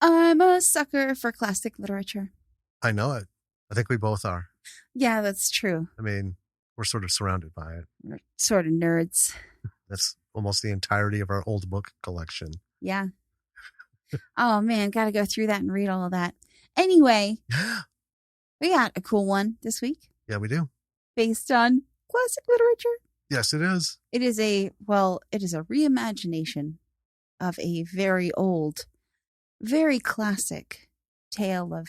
I'm a sucker for classic literature. I know it. I think we both are. Yeah, that's true. I mean, we're sort of surrounded by it. We're sort of nerds. That's almost the entirety of our old book collection. Yeah. Oh, man. Got to go through that and read all of that. Anyway, we got a cool one this week Yeah, we do. based on classic literature. Yes, it is. It is a reimagination of a very old, very classic tale of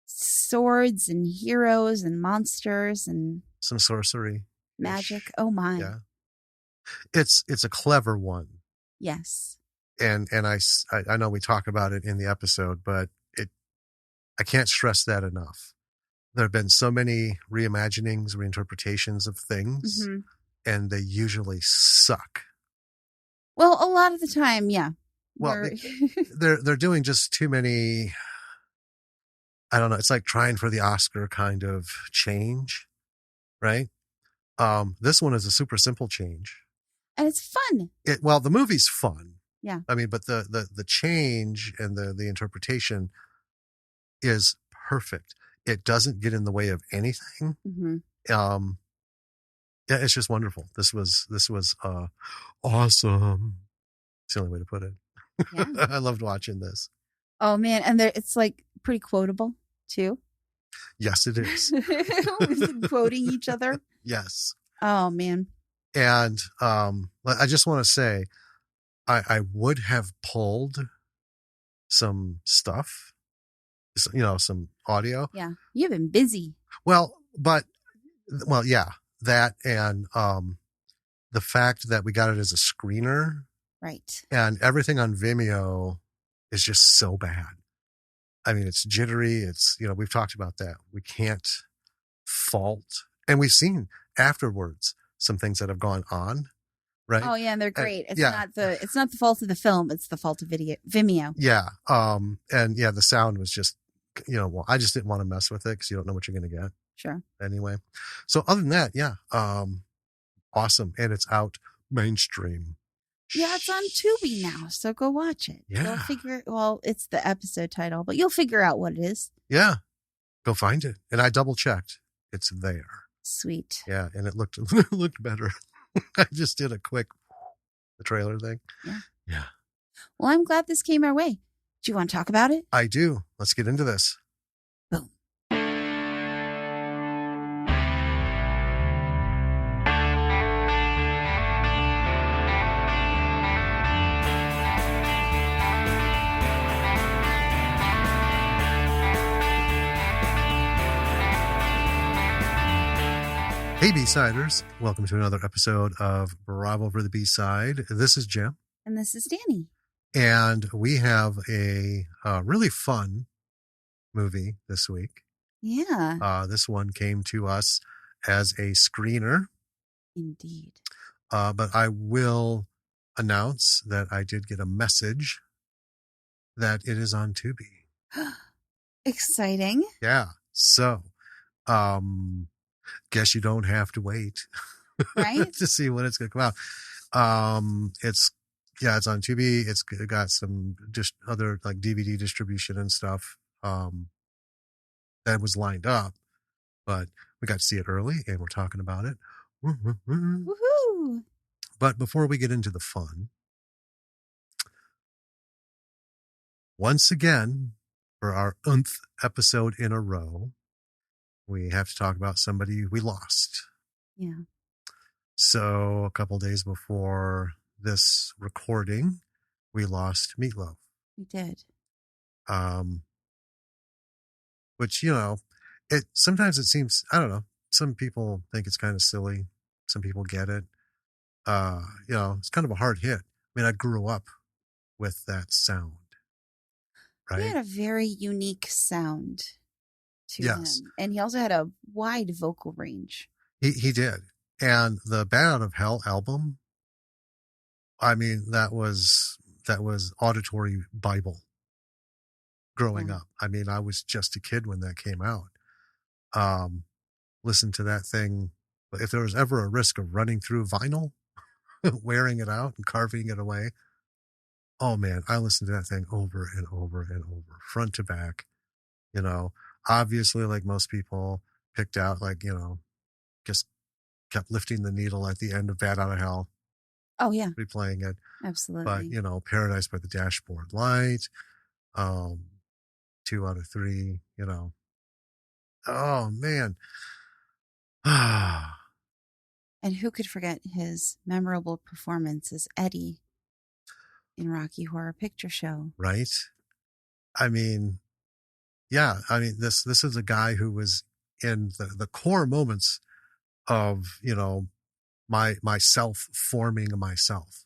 swords and heroes and monsters and Some sorcery. magic. Oh my. Yeah. It's a clever one. Yes. And I know we talk about it in the episode, but I can't stress that enough. There have been so many reimaginings, reinterpretations of things, and they usually suck. Well, a lot of the time, yeah. Well, they're doing just too many. I don't know. It's like trying for the Oscar kind of change, right? This one is a super simple change, and it's fun. Well, the movie's fun. Yeah. I mean, but the change and the interpretation is perfect. It doesn't get in the way of anything. Yeah, it's just wonderful. This was awesome. It's the only way to put it. Yeah. I loved watching this. Oh man, and it's like pretty quotable too. Yes, it is. We've been quoting each other. Yes. Oh man. And I just want to say, I would have pulled some stuff, some audio. Yeah, you've been busy. Well, yeah, that and the fact that we got it as a screener, right? And everything on Vimeo is just so bad. I mean, it's jittery. It's we've talked about that. We can't fault, and we've seen afterwards some things that have gone on. Right. Oh yeah, and they're great. It's not the fault of the film. It's the fault of Vimeo. Yeah. And yeah, the sound was just, I just didn't want to mess with it because you don't know what you're going to get. Sure. Anyway. So other than that, yeah. Awesome. And it's out mainstream. Yeah, it's on Tubi now. So go watch it. Yeah. It's the episode title, but you'll figure out what it is. Yeah. Go find it. And I double checked. It's there. Sweet. Yeah. And it looked better. I just did the trailer thing. Yeah. Yeah. Well, I'm glad this came our way. Do you want to talk about it? I do. Let's get into this. Boom. Hey, B-Siders. Welcome to another episode of Bravo for the B-Side. This is Jim. And this is Danny. And we have a really fun movie this week. Yeah. This one came to us as a screener. Indeed. But I will announce that I did get a message that it is on Tubi. Exciting. Yeah. So, guess you don't have to wait, right, to see when it's going to come out. It's on Tubi. It's got some just other like DVD distribution and stuff that was lined up, but we got to see it early and we're talking about it. Woohoo! But before we get into the fun, once again, for our nth episode in a row, we have to talk about somebody we lost. Yeah. So a couple days before this recording, we lost Meatloaf. We did. Which, sometimes it seems, I don't know, some people think it's kind of silly. Some people get it. It's kind of a hard hit. I mean, I grew up with that sound. Right? He had a very unique sound to yes. him. And he also had a wide vocal range. He did. And the Bat Out of Hell album, I mean, that was auditory Bible growing up. I mean, I was just a kid when that came out. Listen to that thing. If there was ever a risk of running through vinyl, wearing it out and carving it away, Oh man, I listened to that thing over and over and over, front to back. You know, obviously, like most people, picked out like just kept lifting the needle at the end of Bat Out of Hell, Oh yeah, replaying it. But absolutely. Paradise by the Dashboard Light, um, 2 out of 3. Oh man, And who could forget his memorable performance as Eddie in Rocky Horror Picture Show? right? I mean, yeah, I mean this is a guy who was in the core moments of my myself forming myself,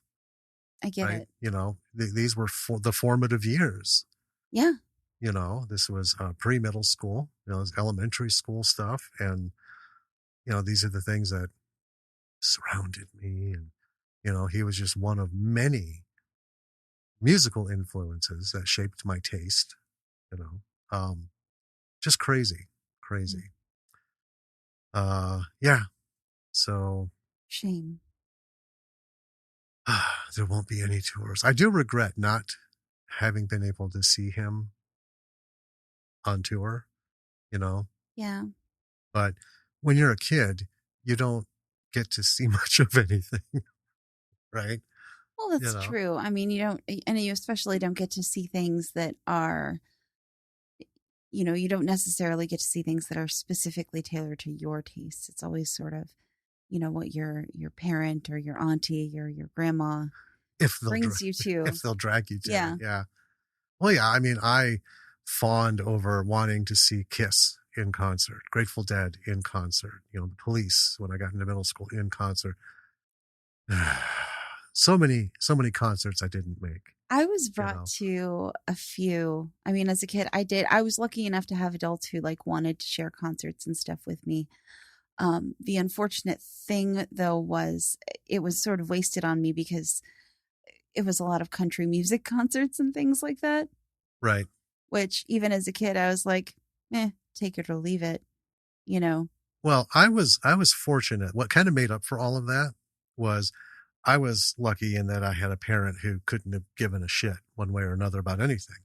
I get right? it. These were the formative years. Yeah. This was pre-middle school, it was elementary school stuff, and these are the things that surrounded me, and he was just one of many musical influences that shaped my taste. You know, just crazy, crazy. Yeah. So Shame. there won't be any tours. I do regret not having been able to see him on tour. You know, Yeah. but when you're a kid, you don't get to see much of anything, right? Well, You that's know, true. I mean, you don't, and you especially don't get to see things that are, you don't necessarily get to see things that are specifically tailored to your taste. It's always sort of, what your parent or your auntie or your grandma if they'll brings you to. if they'll drag you to it, Yeah. yeah. Well, yeah. I mean, I fawned over wanting to see Kiss in concert, Grateful Dead in concert, the Police when I got into middle school in concert. So many concerts I didn't make. I was You brought know, to a few. I mean, as a kid, I was lucky enough to have adults who like wanted to share concerts and stuff with me. The unfortunate thing though was it was sort of wasted on me because it was a lot of country music concerts and things like that, right? which even as a kid, I was like, take it or leave it, you know? Well, I was fortunate. What kind of made up for all of that was I was lucky in that I had a parent who couldn't have given a shit one way or another about anything.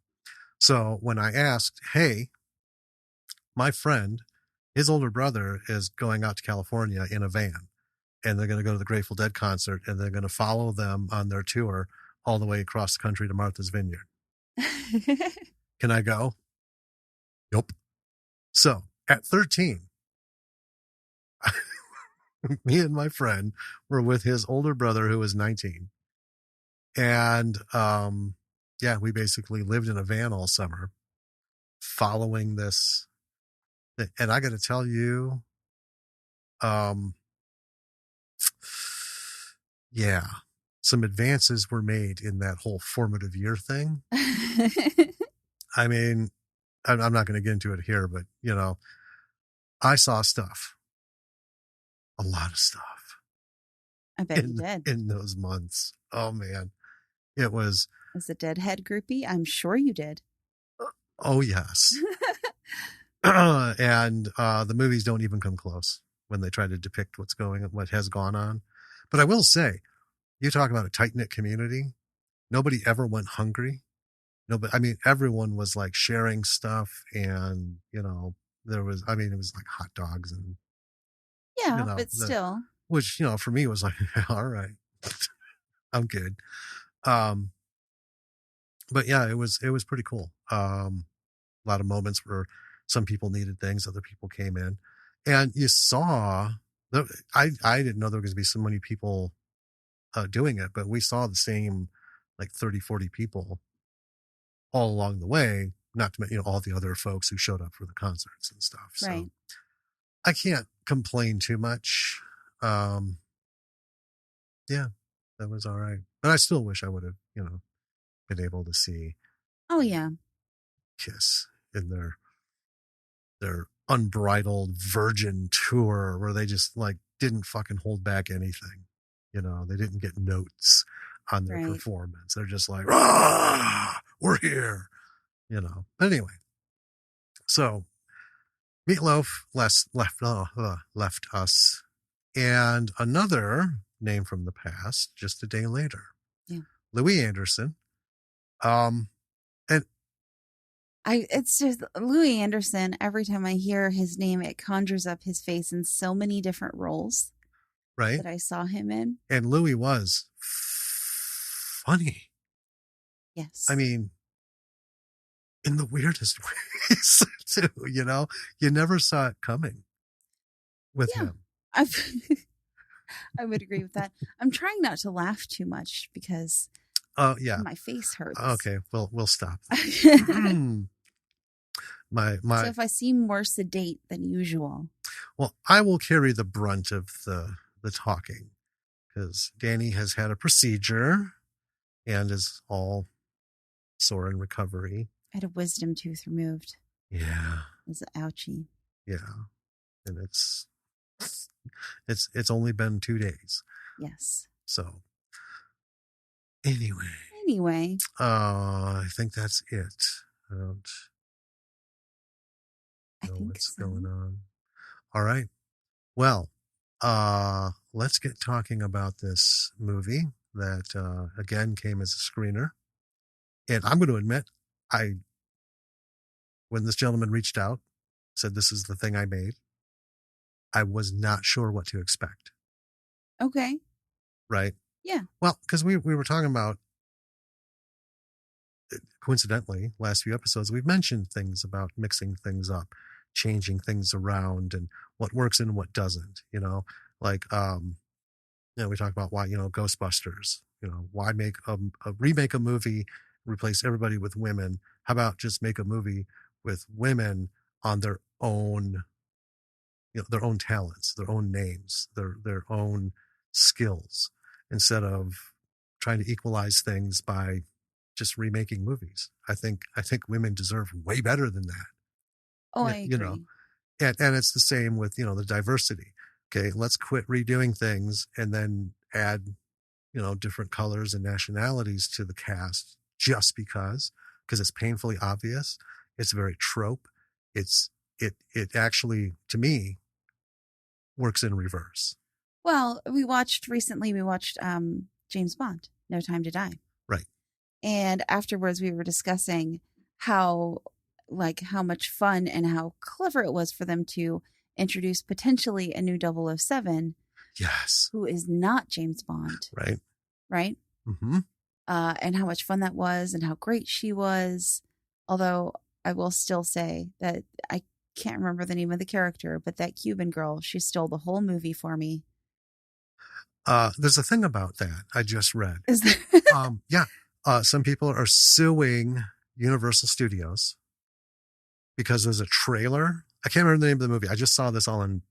So when I asked, hey, my friend, his older brother is going out to California in a van, and they're going to go to the Grateful Dead concert, and they're going to follow them on their tour all the way across the country to Martha's Vineyard. Can I go? Nope. So at 13, me and my friend were with his older brother who was 19. And yeah, we basically lived in a van all summer following this. And I got to tell you, um, yeah, some advances were made in that whole formative year thing. I mean, I'm not going to get into it here, but I saw stuff, a lot of stuff I bet you did. in those months. Oh man, it was. As a Deadhead groupie, I'm sure you did. Oh yes, and the movies don't even come close when they try to depict what has gone on. But I will say, you talk about a tight knit community. Nobody ever went hungry. Nobody. I mean, everyone was like sharing stuff, and there was. I mean, it was like hot dogs and Yeah, but still. which for me was like, all right, I'm good. Um, but yeah, it was pretty cool. A lot of moments where some people needed things, other people came in, and you saw. I didn't know there was going to be so many people doing it, but we saw the same like 30, 40 people all along the way. Not to mention all the other folks who showed up for the concerts and stuff. So Right. I can't complain too much. Yeah, that was all right, but I still wish I would have been able to see Oh, yeah. Kiss in their unbridled virgin tour where they just like didn't fucking hold back anything. They didn't get notes on their Right. performance. They're just like, "Rah, we're here." But anyway, so Meatloaf left us, and another name from the past just a day later. Yeah. Louis Anderson Um, and It's just Louis Anderson. Every time I hear his name, it conjures up his face in so many different roles right, that I saw him in. and Louis was funny. I Yes. mean, in the weirdest ways too. You never saw it coming with Yeah. him. I I would agree with that. I'm trying not to laugh too much because Oh yeah. my face hurts. Okay, we'll stop So that. My if I seem more sedate than usual. well, I will carry the brunt of the talking because Danny has had a procedure and is all sore in recovery. I had a wisdom tooth removed. Yeah, It was ouchy. yeah, and it's only been 2 days. Yes. So anyway, Anyway, I think that's it. I don't I know think what's so. going on. All right. Well, let's get talking about this movie that again came as a screener. And I'm going to admit, I when this gentleman reached out, said this is the thing I made, I was not sure what to expect. Okay. Right? Yeah. Well, because we were talking about, coincidentally, last few episodes, we've mentioned things about mixing things up, changing things around, and what works and what doesn't. Like we talk about why Ghostbusters. Why make a remake a movie, replace everybody with women? How about just make a movie with women on their own, their own talents, their own names, their own skills, instead of trying to equalize things by just remaking movies. I think women deserve way better than that. Oh, I You know, agree. and it's the same with the diversity. Okay, let's quit redoing things and then add different colors and nationalities to the cast just because it's painfully obvious. It's very trope. It actually, to me, works in reverse. Well, we watched James Bond, No Time to Die. Right. And afterwards we were discussing how how much fun and how clever it was for them to introduce potentially a new 007 Yes. who is not James Bond, Right. right? Mm-hmm. And how much fun that was and how great she was. Although I will still say that I can't remember the name of the character, but that Cuban girl, she stole the whole movie for me. There's a thing about that I just read. Is there? Yeah. Some people are suing Universal Studios because there's a trailer. I can't remember the name of the movie. I just saw this all in.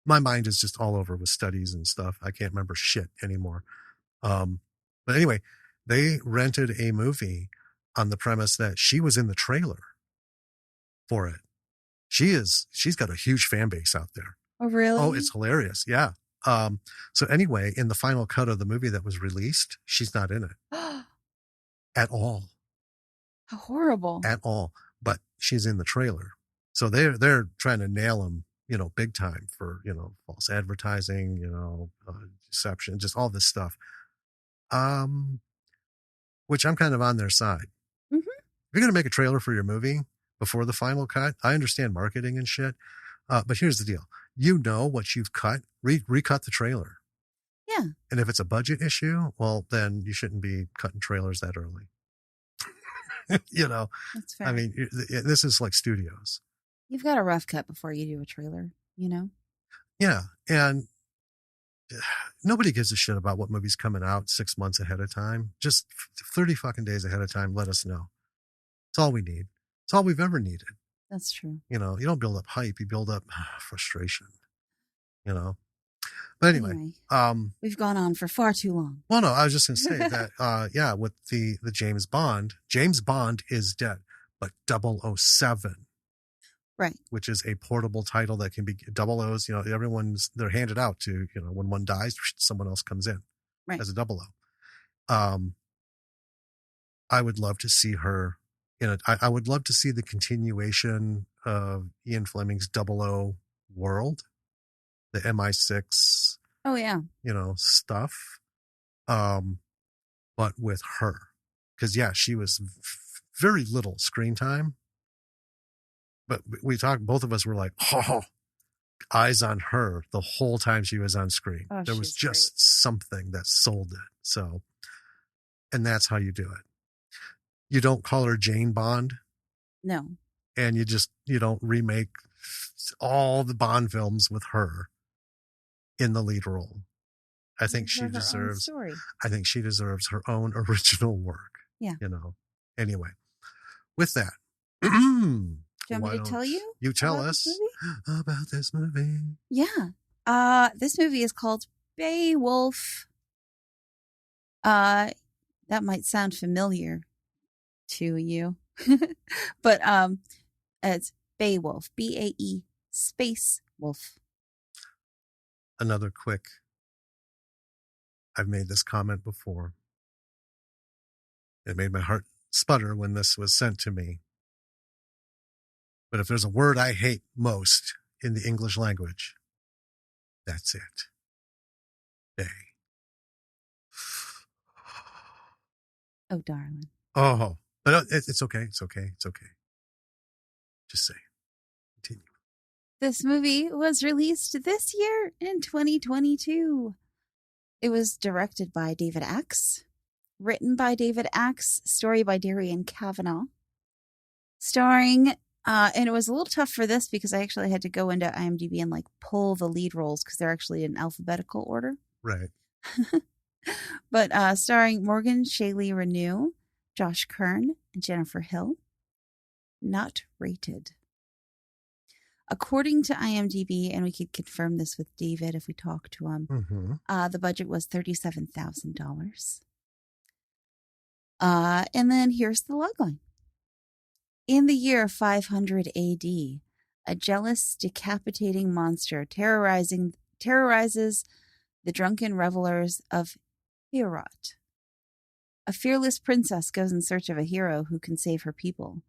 My mind is just all over with studies and stuff. I can't remember shit anymore. Um, but anyway, they rented a movie on the premise that she was in the trailer for it. She's got a huge fan base out there. Oh, really? Oh, it's hilarious. Yeah. So anyway, in the final cut of the movie that was released, she's not in it How at all, horrible. at all. But she's in the trailer, so they're trying to nail him, big time for false advertising, deception, just all this stuff. Which I'm kind of on their side. Hmm. If you're gonna make a trailer for your movie before the final cut, I understand marketing and shit. But here's the deal: what you've cut, recut the trailer. Yeah. And if it's a budget issue, well, then you shouldn't be cutting trailers that early. That's fair. I mean, this is like studios. You've got a rough cut before you do a trailer, you know? Yeah. And nobody gives a shit about what movie's coming out 6 months ahead of time. Just 30 fucking days ahead of time. Let us know. It's all we need. It's all we've ever needed. That's true. You don't build up hype. You build up frustration, But anyway, we've gone on for far too long. Well, no, I was just going to say that, yeah, with the James Bond is dead, but 007, right, which is a portable title that can be double O's. They're handed out to, when one dies, someone else comes in right. as a 00. I would love to see her in it. I would love to see the continuation of Ian Fleming's 00 world, the MI6. Oh yeah. Stuff. but with her. Because, yeah, she was very little screen time. But we talked, both of us were like, oh, eyes on her the whole time she was on screen. Oh, There was she's just great. something that sold it. So, and that's how you do it. You don't call her Jane Bond, No. and you don't remake all the Bond films with her in the lead role. I think Give her own story. I think she deserves her own original work. Yeah. Anyway, with that, Do you want why me to don't tell you you tell about us this movie? about this movie? Yeah. This movie is called Bae Wolf. That might sound familiar to you. But it's Beowulf. BAE space wolf. Another quick, I've made this comment before. It made my heart sputter when this was sent to me. But if there's a word I hate most in the English language, that's it. Bay. Oh, darling. Oh, but it's okay. It's okay. It's okay. Just say. Continue. This movie was released this year in 2022. It was directed by David Axe, written by David Axe, story by Darian Kavanagh, starring, and it was a little tough for this because I actually had to go into IMDb and like pull the lead roles because they're actually in alphabetical order. Right. But starring Morgan Shaylee Renew, Josh Kern, and Jennifer Hill. Not rated. According to IMDb, and we could confirm this with David if we talk to him, the budget was $37,000. And then here's the logline. In the year 500 AD, a jealous, decapitating monster terrorizes the drunken revelers of Heorot. A fearless princess goes in search of a hero who can save her people.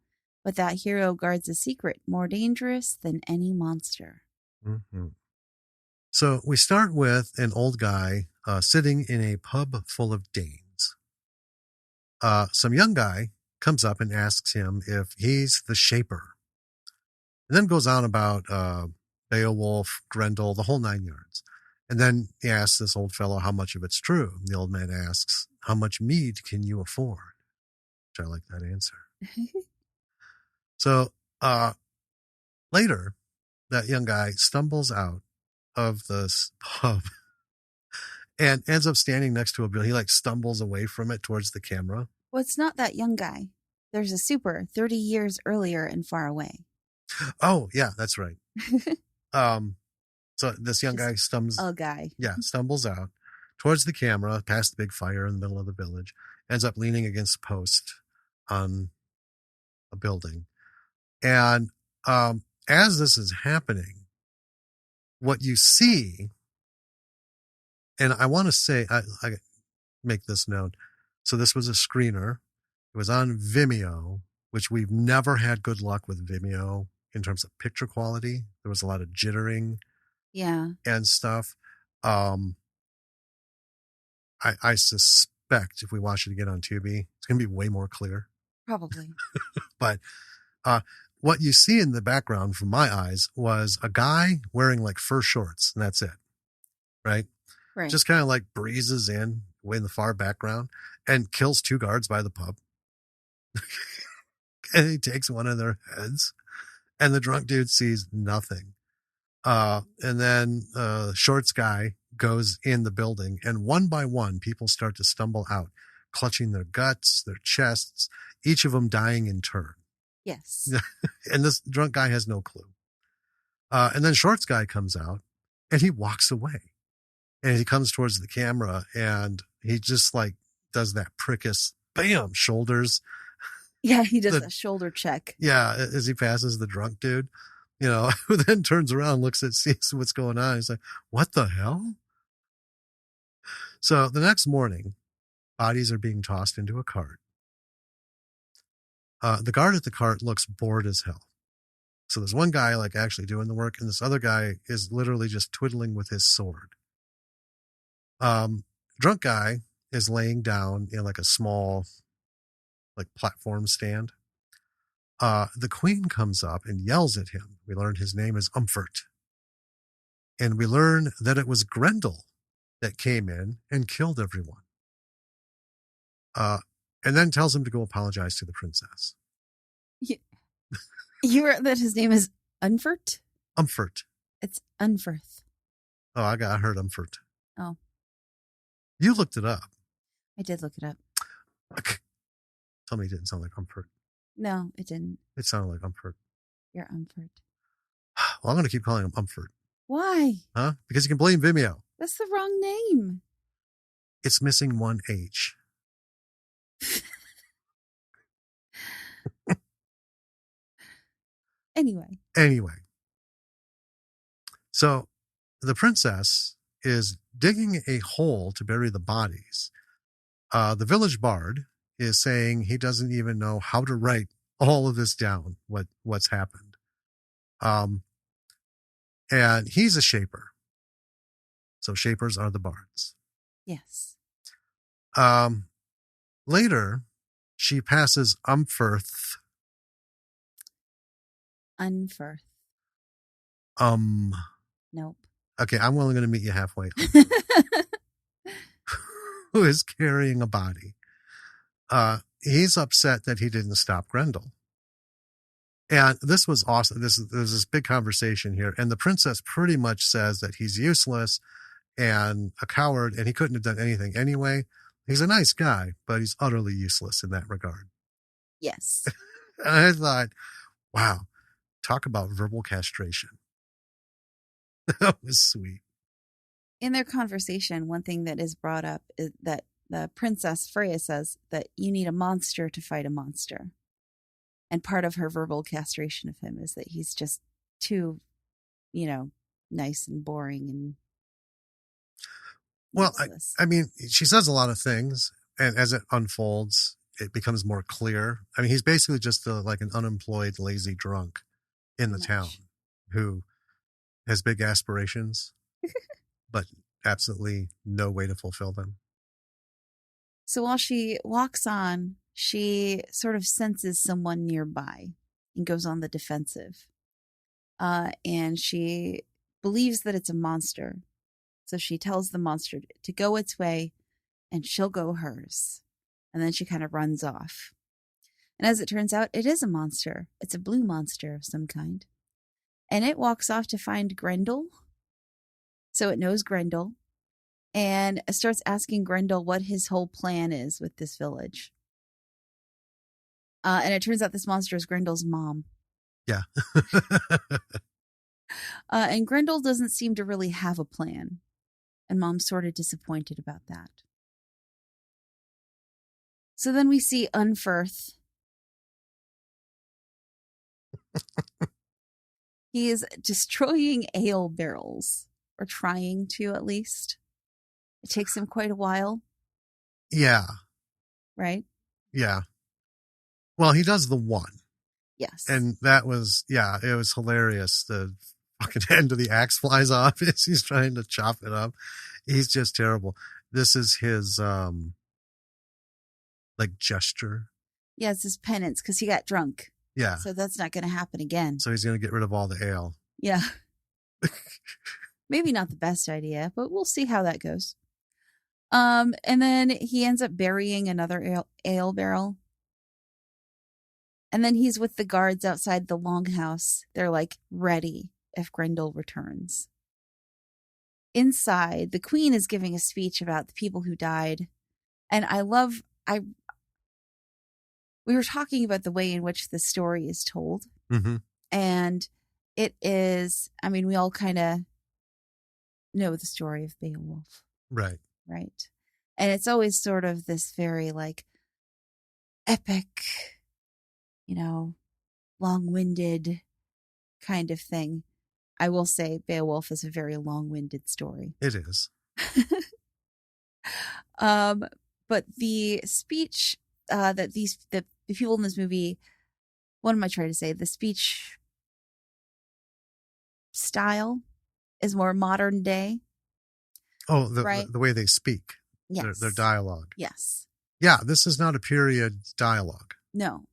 But that hero guards a secret more dangerous than any monster. So we start with an old guy sitting in a pub full of Danes. Some young guy comes up and asks him if he's the Shaper. And then goes on about Beowulf, Grendel, the whole 9 yards. And then he asks this old fellow how much of it's true. And the old man asks, how much mead can you afford? Which I like that answer. So later, that young guy stumbles out of this pub and ends up standing next to a building. He like stumbles away from it towards the camera. Well, it's not that young guy. There's a super 30 years earlier and far away. Oh, yeah, that's right. So this young guy stumbles out towards the camera, past the big fire in the middle of the village, ends up leaning against a post on a building. And as this is happening, what you see, and I want to say, I make this known. So this was a screener. It was on Vimeo, which we've never had good luck with Vimeo in terms of picture quality. There was a lot of jittering. Yeah. And stuff. I suspect if we watch it again on Tubi, it's going to be way more clear. Probably. But what you see in the background from my eyes was a guy wearing like fur shorts, and that's it. Right? Just kind of like breezes in way in the far background and kills 2 guards by the pub. And he takes one of their heads, and the drunk dude sees nothing. And then shorts guy goes in the building, and one by one, people start to stumble out, clutching their guts, their chests, each of them dying in turn. Yes. And this drunk guy has no clue. And then shorts guy comes out, and he walks away. And he comes towards the camera, and he just like does that prickus, bam, shoulders. Yeah, he does a shoulder check. Yeah, as he passes the drunk dude. Who then turns around, sees what's going on. He's like, what the hell? So the next morning, bodies are being tossed into a cart. The guard at the cart looks bored as hell. So there's one guy like actually doing the work, and this other guy is literally just twiddling with his sword. Drunk guy is laying down in like a small like platform stand. The queen comes up and yells at him. We learn his name is Umfert. And we learn that it was Grendel that came in and killed everyone. And then tells him to go apologize to the princess. You heard that his name is Unfert? Umfert. It's Unferth. Oh, I heard Umfert. Oh. You looked it up. I did look it up. Tell me it didn't sound like Umfert. No, it didn't. It sounded like Umfert. You're Umfert. Well, I'm going to keep calling him Umfert. Why? Huh? Because you can blame Vimeo. That's the wrong name. It's missing one H. Anyway. So the princess is digging a hole to bury the bodies. The village bard is saying he doesn't even know how to write all of this down, what's happened. And he's a shaper. So shapers are the bards. Yes. Later, she passes Umferth. Unferth. Nope. Okay, I'm only going to meet you halfway. Who is carrying a body. He's upset that he didn't stop Grendel. And this was awesome. There's this big conversation here. And the princess pretty much says that he's useless and a coward, and he couldn't have done anything anyway. He's a nice guy, but he's utterly useless in that regard. Yes. And I thought, wow, talk about verbal castration. That was sweet. In their conversation, one thing that is brought up is that the Princess Freya says that you need a monster to fight a monster. And part of her verbal castration of him is that he's just too, nice and boring and well, I mean, she says a lot of things, and as it unfolds, it becomes more clear. I mean, he's basically just like an unemployed, lazy drunk in the town who has big aspirations, but absolutely no way to fulfill them. So while she walks on, she sort of senses someone nearby and goes on the defensive. And she believes that it's a monster. So she tells the monster to go its way and she'll go hers. And then she kind of runs off. And as it turns out, it is a monster. It's a blue monster of some kind. And it walks off to find Grendel. So it knows Grendel. And starts asking Grendel what his whole plan is with this village. And it turns out this monster is Grendel's mom. Yeah. And Grendel doesn't seem to really have a plan. And Mom's sort of disappointed about that. So then we see Unferth. He is destroying ale barrels. Or trying to, at least. It takes him quite a while. Yeah. Right? Yeah. Well, he does the one. Yes. And that was, it was hilarious. The fucking end of the axe flies off as he's trying to chop it up. He's just terrible. This is his, gesture. Yeah, it's his penance because he got drunk. Yeah. So that's not going to happen again. So he's going to get rid of all the ale. Yeah. Maybe not the best idea, but we'll see how that goes. And then he ends up burying another ale barrel. And then he's with the guards outside the longhouse. They're ready if Grendel returns. Inside, the queen is giving a speech about the people who died. And we were talking about the way in which the story is told. Mm-hmm. And it is, we all kind of know the story of Beowulf. Right. Right. And it's always sort of this very epic, long-winded kind of thing. I will say Beowulf is a very long-winded story. It is. But the speech that the people in this movie, what am I trying to say? The speech style is more modern day. Oh, right? the way they speak. their Yes. dialogue. Yes. Yeah, this is not a period dialogue. No.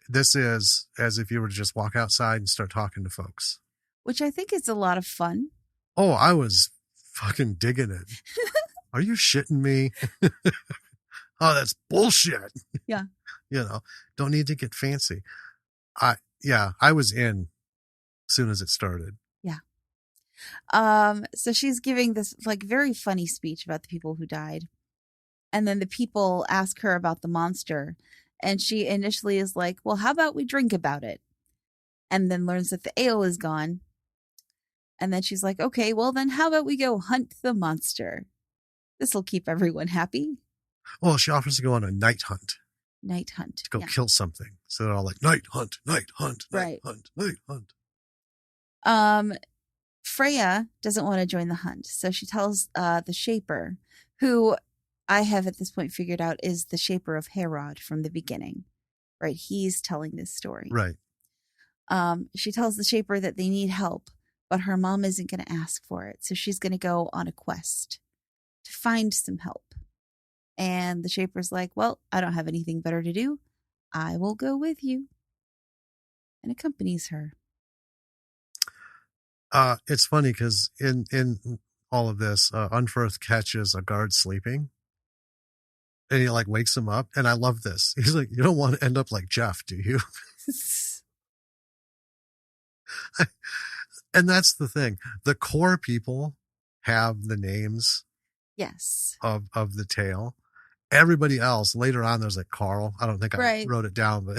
This is as if you were to just walk outside and start talking to folks. Which I think is a lot of fun. Oh, I was fucking digging it. Are you shitting me? Oh, that's bullshit. Yeah. Don't need to get fancy. I was in as soon as it started. Yeah. So she's giving this like very funny speech about the people who died. And then the people ask her about the monster. And she initially is like, well, how about we drink about it? And then learns that the ale is gone. And then she's like, okay, well, then how about we go hunt the monster? This will keep everyone happy. Well, she offers to go on a night hunt. Night hunt. To go kill something. So they're all like, night hunt, night hunt, night right. hunt, night hunt. Freya doesn't want to join the hunt. So she tells the Shaper, who I have at this point figured out is the Shaper of Herod from the beginning. Right? He's telling this story. Right. She tells the Shaper that they need help, but her mom isn't going to ask for it. So she's going to go on a quest to find some help. And the Shaper's like, well, I don't have anything better to do. I will go with you. And accompanies her. It's funny because in all of this, Unferth catches a guard sleeping. And he like wakes him up. And I love this. He's like, you don't want to end up like Jeff, do you? And that's the thing. The core people have the names. Yes. Of the tale. Everybody else later on, there's like Carl. I don't think I wrote it down, but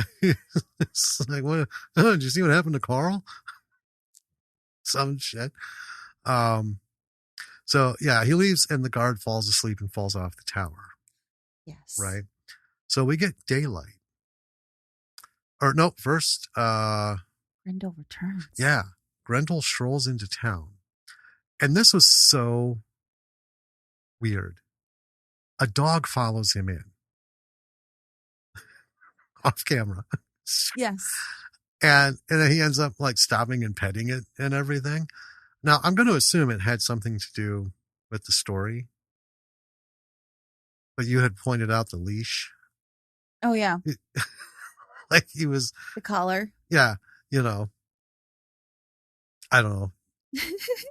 it's like, what? Oh, did you see what happened to Carl? Some shit. So yeah, he leaves and the guard falls asleep and falls off the tower. Yes. Right. So we get daylight. Or no, first, Grendel returns. Yeah. Grendel strolls into town. And this was so weird. A dog follows him in. Off camera. Yes. And then he ends up like stopping and petting it and everything. Now, I'm going to assume it had something to do with the story. But you had pointed out the leash. Oh, yeah. Like he was... The collar. Yeah. I don't know.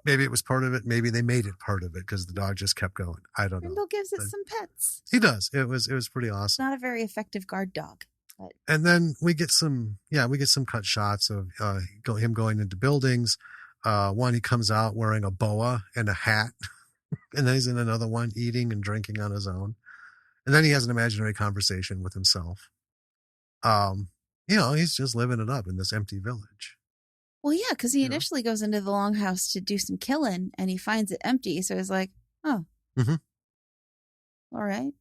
Maybe it was part of it. Maybe they made it part of it because the dog just kept going. I don't know. Grendel gives it some pets. He does. It was pretty awesome. It's not a very effective guard dog. But... And then we get some cut shots of him going into buildings. One, he comes out wearing a boa and a hat. And then he's in another one eating and drinking on his own. And then he has an imaginary conversation with himself. He's just living it up in this empty village. Well, yeah, because he initially goes into the longhouse to do some killing, and he finds it empty. So he's like, oh, all right.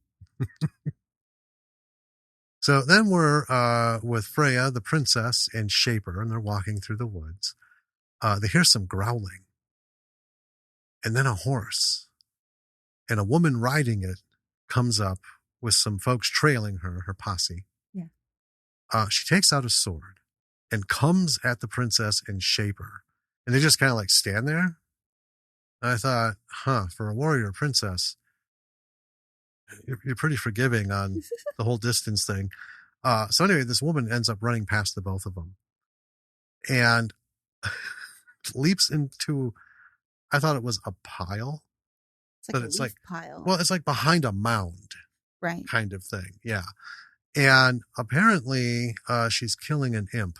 So then we're with Freya, the princess, and Shaper, and they're walking through the woods. They hear some growling. And then a horse. And a woman riding it comes up with some folks trailing her posse. Yeah. She takes out a sword and comes at the princess and Shaper. And they just kind of like stand there. And I thought, for a warrior princess, you're pretty forgiving on the whole distance thing. So anyway, this woman ends up running past the both of them and leaps into, I thought it was a pile. It's like a pile. Well, it's like behind a mound. Right. Kind of thing. Yeah. And apparently she's killing an imp.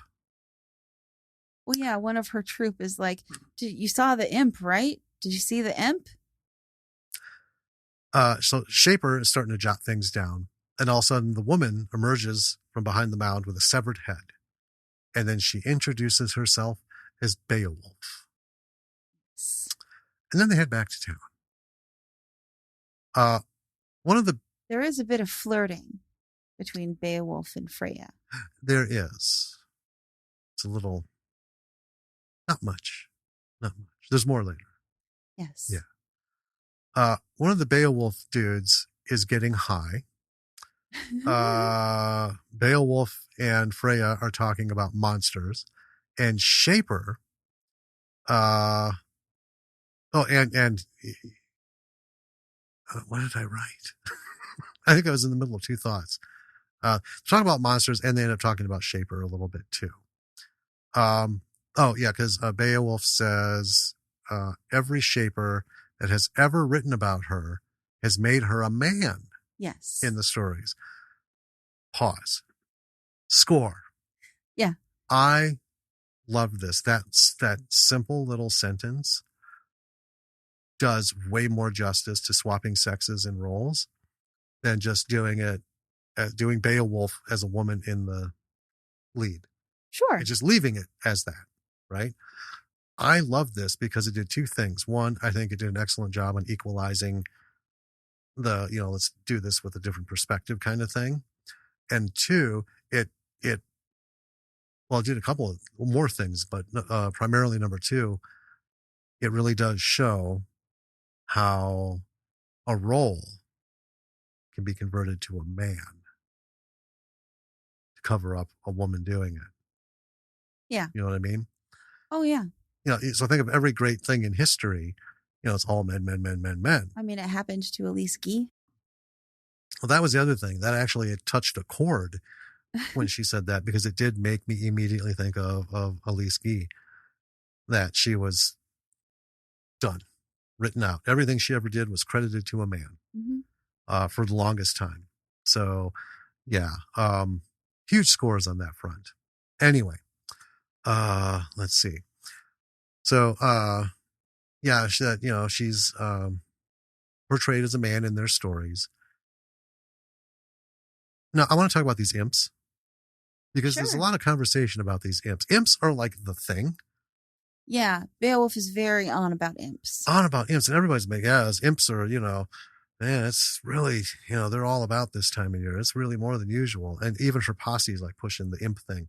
Well, yeah, one of her troop is like, you saw the imp, right? Did you see the imp? So Shaper is starting to jot things down. And all of a sudden, the woman emerges from behind the mound with a severed head. And then she introduces herself as Beowulf. And then they head back to town. There is a bit of flirting between Beowulf and Freya. There is. It's a little... Not much. There's more later. Yes. Yeah. One of the Beowulf dudes is getting high. Beowulf and Freya are talking about monsters. And Shaper... and what did I write? I think I was in the middle of two thoughts. Talking about monsters, and they end up talking about Shaper a little bit too. Oh yeah, because Beowulf says every Shaper that has ever written about her has made her a man. Yes. In the stories. Pause. Score. Yeah. I love this. That simple little sentence does way more justice to swapping sexes and roles than just doing Beowulf as a woman in the lead. Sure. And just leaving it as that, right? I love this because it did two things. One, I think it did an excellent job on equalizing the, let's do this with a different perspective kind of thing. And two, it did a couple of more things, but primarily number two, it really does show how a role can be converted to a man to cover up a woman doing it. Yeah. You know what I mean? Oh, yeah. So think of every great thing in history, it's all men, men, men, men, men. I mean, it happened to Elise Guy. Well, that was the other thing. That actually it touched a chord when she said that, because it did make me immediately think of Elise Guy, that she was done, written out. Everything she ever did was credited to a man for the longest time. So, yeah, huge scores on that front. Anyway, let's see. So, yeah, she's portrayed as a man in their stories. Now, I want to talk about these imps, because there's a lot of conversation about these imps. Imps are like the thing. Yeah, Beowulf is very on about imps. On about imps, and everybody's like, yeah, those imps are, man, it's really, they're all about this time of year. It's really more than usual. And even her posse is like pushing the imp thing.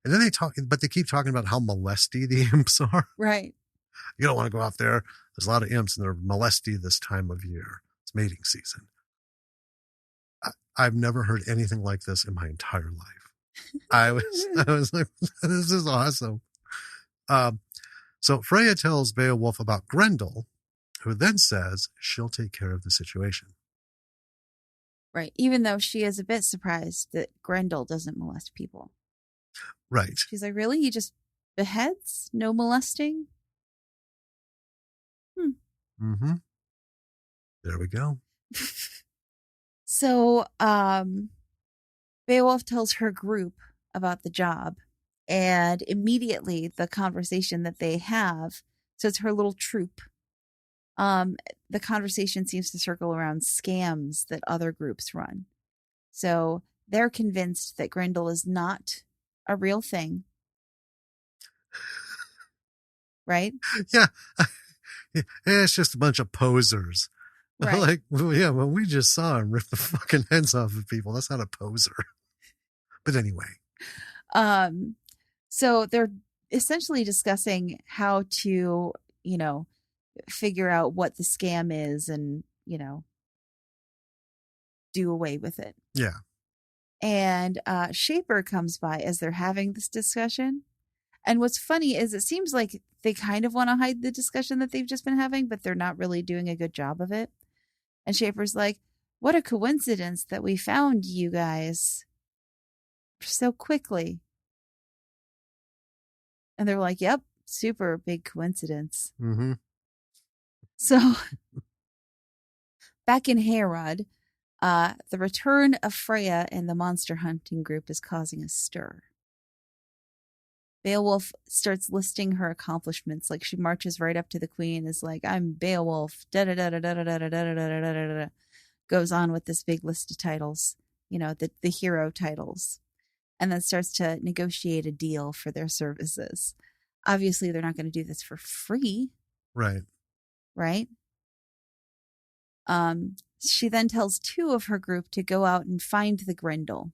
And then they keep talking about how molesty the imps are. Right. You don't want to go out there. There's a lot of imps and they're molesty this time of year. It's mating season. I've never heard anything like this in my entire life. I was like, this is awesome. So Freya tells Beowulf about Grendel, who then says she'll take care of the situation. Right. Even though she is a bit surprised that Grendel doesn't molest people. Right. She's like, really? He just beheads? No molesting? Mm-hmm. There we go. So, Beowulf tells her group about the job, and immediately the conversation that they have, so it's her little troop. The conversation seems to circle around scams that other groups run. So they're convinced that Grendel is not a real thing. Right? Yeah. It's just a bunch of posers. Right. Like, yeah, well, we just saw him rip the fucking heads off of people. That's not a poser. But anyway. So they're essentially discussing how to, figure out what the scam is and, do away with it. Yeah. And Shaper comes by as they're having this discussion. And what's funny is it seems like they kind of want to hide the discussion that they've just been having, but they're not really doing a good job of it. And Shaper's like, what a coincidence that we found you guys so quickly. And they're like, yep, super big coincidence. Mm-hmm. So back in Herod, the return of Freya and the monster hunting group is causing a stir. Beowulf starts listing her accomplishments. Like she marches right up to the queen, is like, I'm Beowulf, goes on with this big list of titles, the hero titles, and then starts to negotiate a deal for their services. Obviously, they're not going to do this for free. Right. Right? She then tells two of her group to go out and find the Grendel.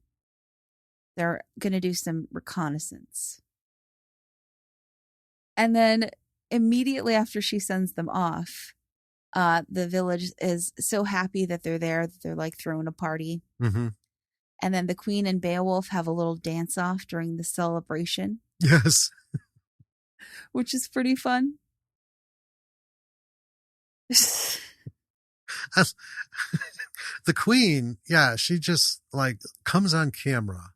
They're going to do some reconnaissance. And then immediately after she sends them off, the village is so happy that they're there that they're like throwing a party. Mm-hmm. And then the queen and Beowulf have a little dance off during the celebration. Yes. Which is pretty fun. The queen, yeah, she just like comes on camera,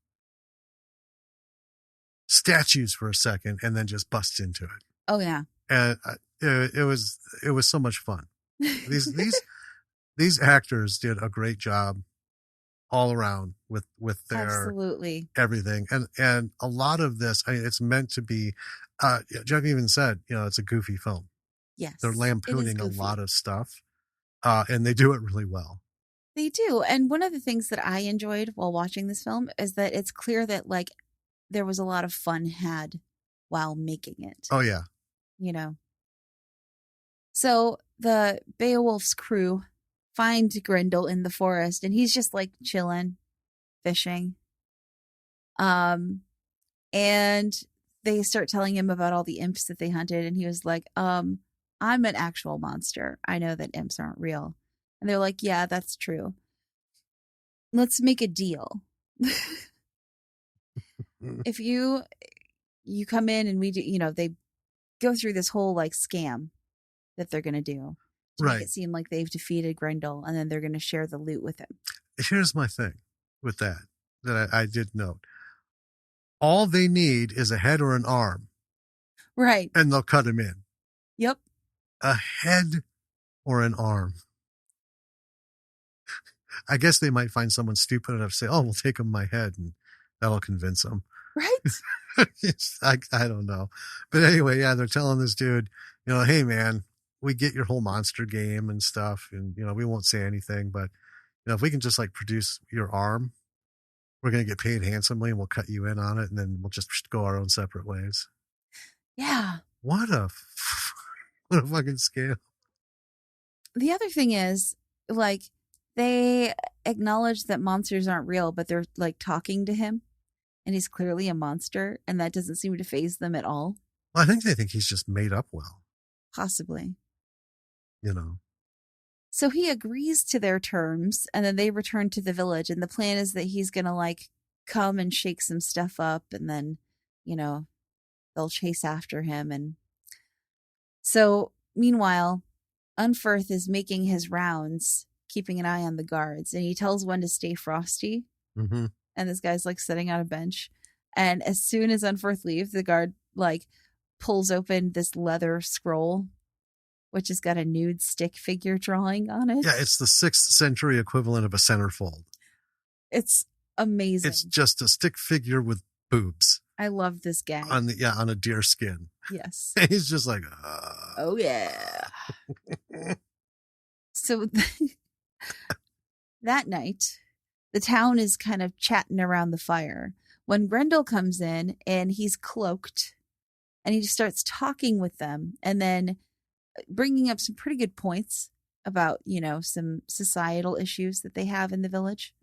statues for a second, and then just busts into it. Oh yeah. And it was so much fun. These actors did a great job all around with their Absolutely. everything, and a lot of this, I mean, it's meant to be. Jeff even said, it's a goofy film. Yes. They're It is lampooning a goofy. lot of stuff, and they do it really well. They do. And one of the things that I enjoyed while watching this film is that it's clear that like there was a lot of fun had while making it. Oh yeah. You know. So the Beowulf's crew find Grendel in the forest and he's just like chilling, fishing. And they start telling him about all the imps that they hunted, and he was like, I'm an actual monster. I know that imps aren't real. And they're like, yeah, that's true. Let's make a deal. If you come in and we do, they go through this whole like scam that they're going to do to Right. make it seem like they've defeated Grendel, and then they're going to share the loot with him. Here's my thing with that I did note. All they need is a head or an arm. Right. And they'll cut him in. Yep. A head or an arm. I guess they might find someone stupid enough to say, oh, we'll take him my head, and that'll convince them. Right. I don't know. But anyway, yeah, they're telling this dude, hey, man, we get your whole monster game and stuff, and, we won't say anything, but, if we can just like produce your arm, we're going to get paid handsomely and we'll cut you in on it, and then we'll just go our own separate ways. Yeah. What a fucking scam. The other thing is, like, they acknowledge that monsters aren't real, but they're like talking to him, and he's clearly a monster, and that doesn't seem to faze them at all. Well, I think they think he's just made up well. Possibly. So he agrees to their terms, and then they return to the village, and the plan is that he's going to like come and shake some stuff up, and then, they'll chase after him. And so meanwhile, Unferth is making his rounds, keeping an eye on the guards, and he tells one to stay frosty. Mm-hmm. And this guy's like sitting on a bench. And as soon as Unferth leaves, the guard like pulls open this leather scroll, which has got a nude stick figure drawing on it. Yeah, it's the 6th century equivalent of a centerfold. It's amazing. It's just a stick figure with boobs. I love this guy. On a deer skin. Yes. And he's just like, oh yeah. So that night, the town is kind of chatting around the fire when Grendel comes in, and he's cloaked, and he just starts talking with them, and then bringing up some pretty good points about, some societal issues that they have in the village,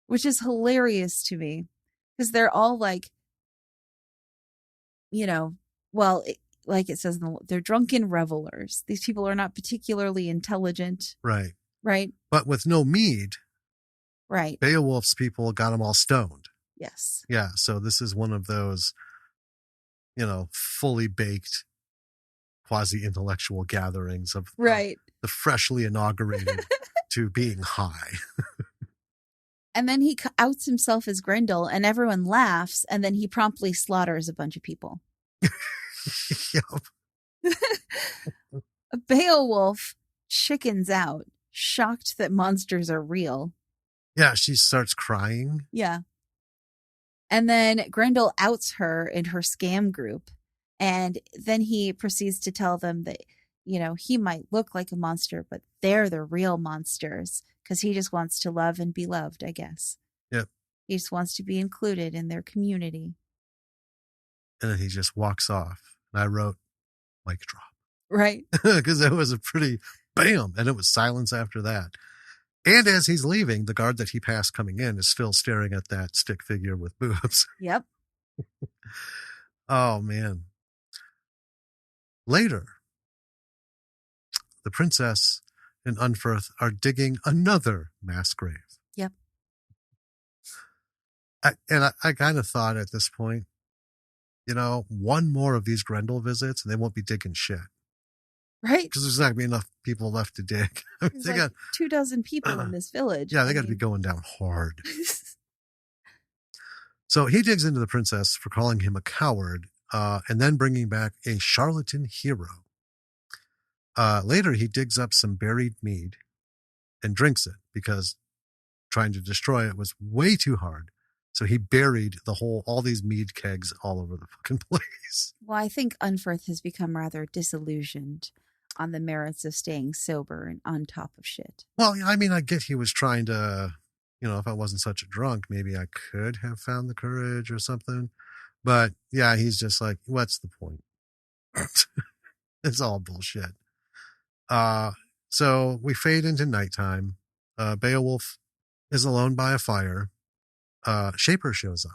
which is hilarious to me because they're all like, like it says, they're drunken revelers. These people are not particularly intelligent. Right. Right. But with no mead. Right. Beowulf's people got them all stoned. Yes. Yeah. So this is one of those, fully baked quasi-intellectual gatherings of right. The freshly inaugurated to being high. And then he outs himself as Grendel, and everyone laughs, and then he promptly slaughters a bunch of people. Yep. Beowulf chickens out, shocked that monsters are real. Yeah, she starts crying. Yeah. And then Grendel outs her in her scam group. And then he proceeds to tell them that, he might look like a monster, but they're the real monsters, because he just wants to love and be loved, I guess. Yep. He just wants to be included in their community. And then he just walks off. And I wrote, mic drop. Right. Because it was a pretty bam. And it was silence after that. And as he's leaving, the guard that he passed coming in is still staring at that stick figure with boobs. Yep. Oh, man. Later, the princess and Unferth are digging another mass grave. Yep. I kind of thought at this point, one more of these Grendel visits and they won't be digging shit. Right? Because there's not going to be enough people left to dig. I mean, There's they like got 24 people in this village. yeah, they got to be going down hard. So he digs into the princess for calling him a coward, and then bringing back a charlatan hero. Later, he digs up some buried mead and drinks it because trying to destroy it was way too hard. So he buried all these mead kegs all over the fucking place. Well, I think Unferth has become rather disillusioned on the merits of staying sober and on top of shit. Well, I mean, I get he was trying to, if I wasn't such a drunk, maybe I could have found the courage or something. But yeah, he's just like, what's the point? It's all bullshit. So we fade into nighttime. Beowulf is alone by a fire. Shaper shows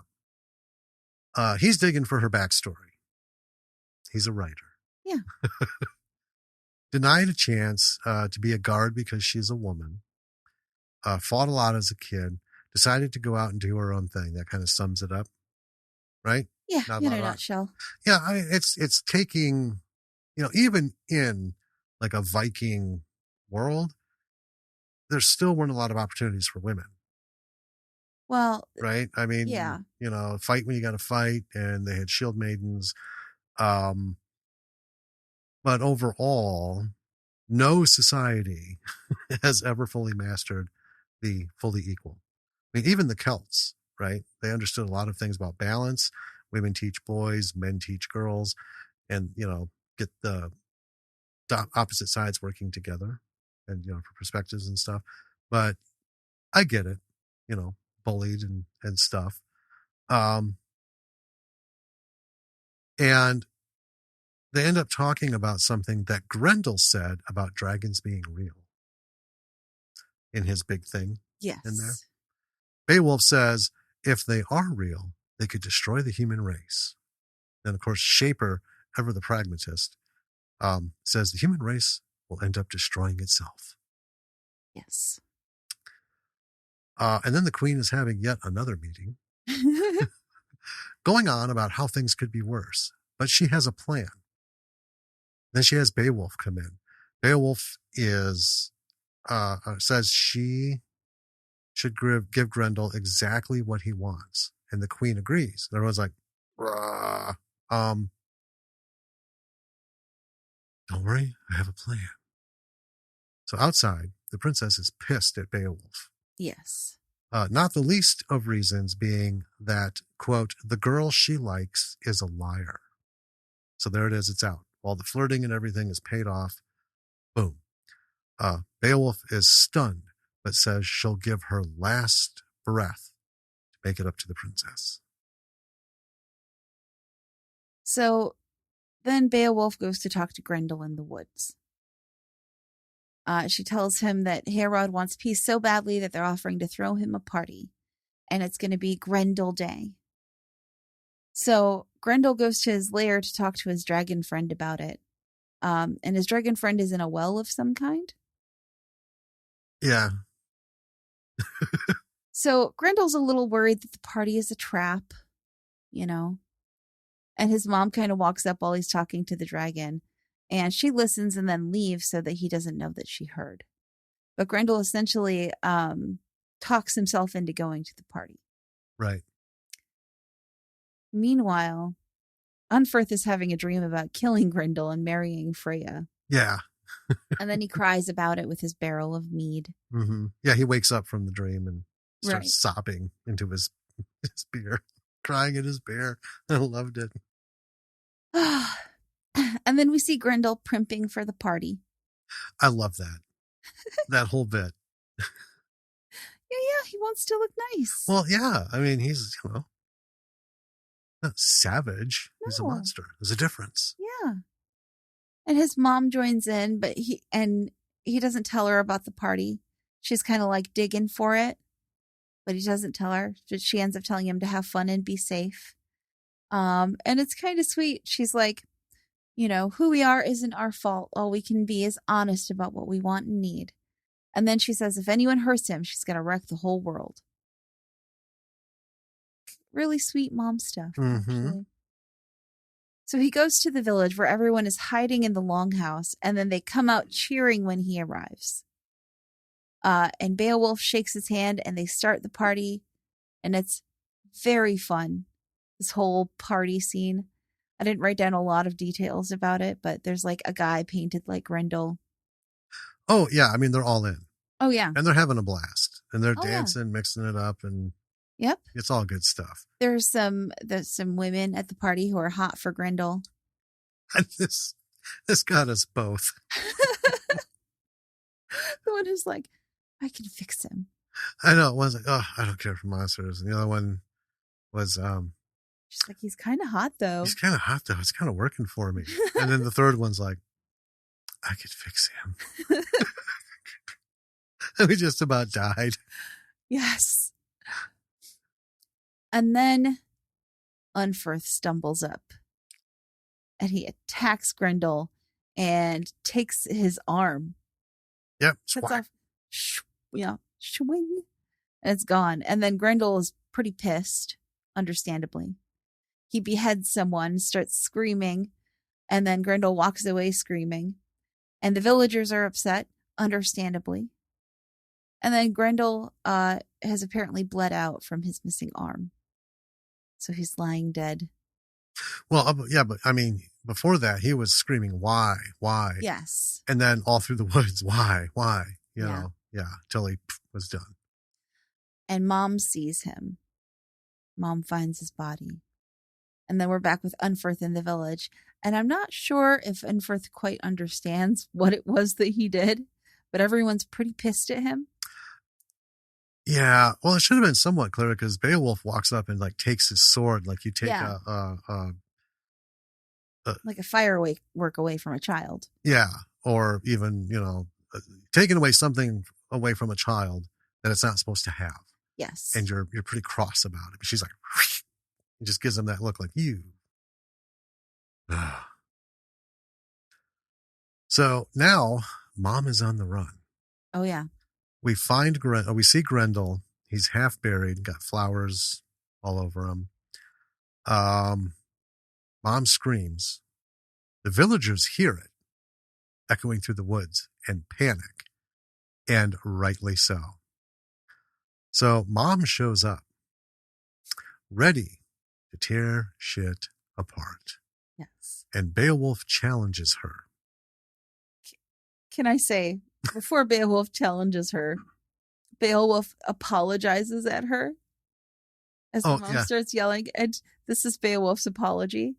up. He's digging for her backstory. He's a writer. Yeah. Denied a chance to be a guard because she's a woman. Fought a lot as a kid. Decided to go out and do her own thing. That kind of sums it up, right? Yeah, Not in a a lot nutshell. Yeah, I mean, it's taking, even in like a Viking world, there still weren't a lot of opportunities for women. Well, right? I mean, yeah. Fight when you got to fight, and they had shield maidens. But overall, no society has ever fully mastered the fully equal. I mean, even the Celts, right? They understood a lot of things about balance. Women teach boys, men teach girls, and, get the opposite sides working together and, for perspectives and stuff. But I get it, bullied and stuff. And they end up talking about something that Grendel said about dragons being real in his big thing. Yes. In there. Beowulf says, if they are real, they could destroy the human race. And of course, Shaper, ever the pragmatist, says the human race will end up destroying itself. Yes. And then the queen is having yet another meeting going on about how things could be worse. But she has a plan. Then she has Beowulf come in. Beowulf says she should give Grendel exactly what he wants. And the queen agrees. And everyone's like, don't worry, I have a plan. So outside, the princess is pissed at Beowulf. Yes. Not the least of reasons being that, quote, the girl she likes is a liar. So there it is, it's out. All the flirting and everything is paid off. Boom. Beowulf is stunned, but says she'll give her last breath to make it up to the princess. So then Beowulf goes to talk to Grendel in the woods. She tells him that Herod wants peace so badly that they're offering to throw him a party, and it's going to be Grendel Day. So Grendel goes to his lair to talk to his dragon friend about it. And his dragon friend is in a well of some kind. Yeah. So Grendel's a little worried that the party is a trap, And his mom kind of walks up while he's talking to the dragon. And she listens and then leaves so that he doesn't know that she heard. But Grendel essentially talks himself into going to the party. Right. Meanwhile, Unferth is having a dream about killing Grendel and marrying Freya. Yeah. And then he cries about it with his barrel of mead. Mm-hmm. Yeah, he wakes up from the dream and starts sobbing into his beer, crying at his beer. I loved it. And then we see Grendel primping for the party. I love that. That whole bit. Yeah, he wants to look nice. Well, yeah. I mean, he's, not savage. No. He's a monster. There's a difference. Yeah. And his mom joins in, but he doesn't tell her about the party. She's kind of like digging for it, but he doesn't tell her. She ends up telling him to have fun and be safe. And it's kind of sweet. She's like, who we are isn't our fault. All we can be is honest about what we want and need. And then she says, if anyone hurts him, she's going to wreck the whole world. Really sweet mom stuff, actually. So he goes to the village where everyone is hiding in the longhouse, and then they come out cheering when he arrives. And Beowulf shakes his hand, and they start the party, and it's very fun. This whole party scene. I didn't write down a lot of details about it, but there's like a guy painted like Grendel. Oh, yeah. I mean, they're all in. Oh, yeah. And they're having a blast. And they're Oh, yeah. dancing, mixing it up, and Yep. it's all good stuff. There's some women at the party who are hot for Grendel. And this got us both. The one who's like, I can fix him. I know. One's like, oh, I don't care for monsters. And the other one was she's like, he's kind of hot though. He's kind of hot though. It's kind of working for me. And then the third one's like, I could fix him. And we just about died. Yes. And then Unferth stumbles up and he attacks Grendel and takes his arm. Yep. Cuts off. Swing. And it's gone. And then Grendel is pretty pissed, understandably. He beheads someone, starts screaming, and then Grendel walks away screaming. And the villagers are upset, understandably. And then Grendel has apparently bled out from his missing arm. So he's lying dead. Well, yeah, but I mean, before that, he was screaming, why? Yes. And then all through the woods, why? You know, till he was done. And Mom sees him. Mom finds his body. And then we're back with Unferth in the village. And I'm not sure if Unferth quite understands what it was that he did, but everyone's pretty pissed at him. Yeah, well, it should have been somewhat clear because Beowulf walks up and like takes his sword, like you take like a firework away from a child. Yeah, or even taking away something away from a child that it's not supposed to have. Yes, and you're pretty cross about it. But she's like, he just gives him that look, like you. So now Mom is on the run. Oh yeah. We find we see Grendel. He's half buried, got flowers all over him. Mom screams. The villagers hear it, echoing through the woods, and panic, and rightly so. So Mom shows up, ready to tear shit apart. Yes. And Beowulf challenges her. Can I say, before Beowulf challenges her, Beowulf apologizes at her as the mom starts yelling, and this is Beowulf's apology.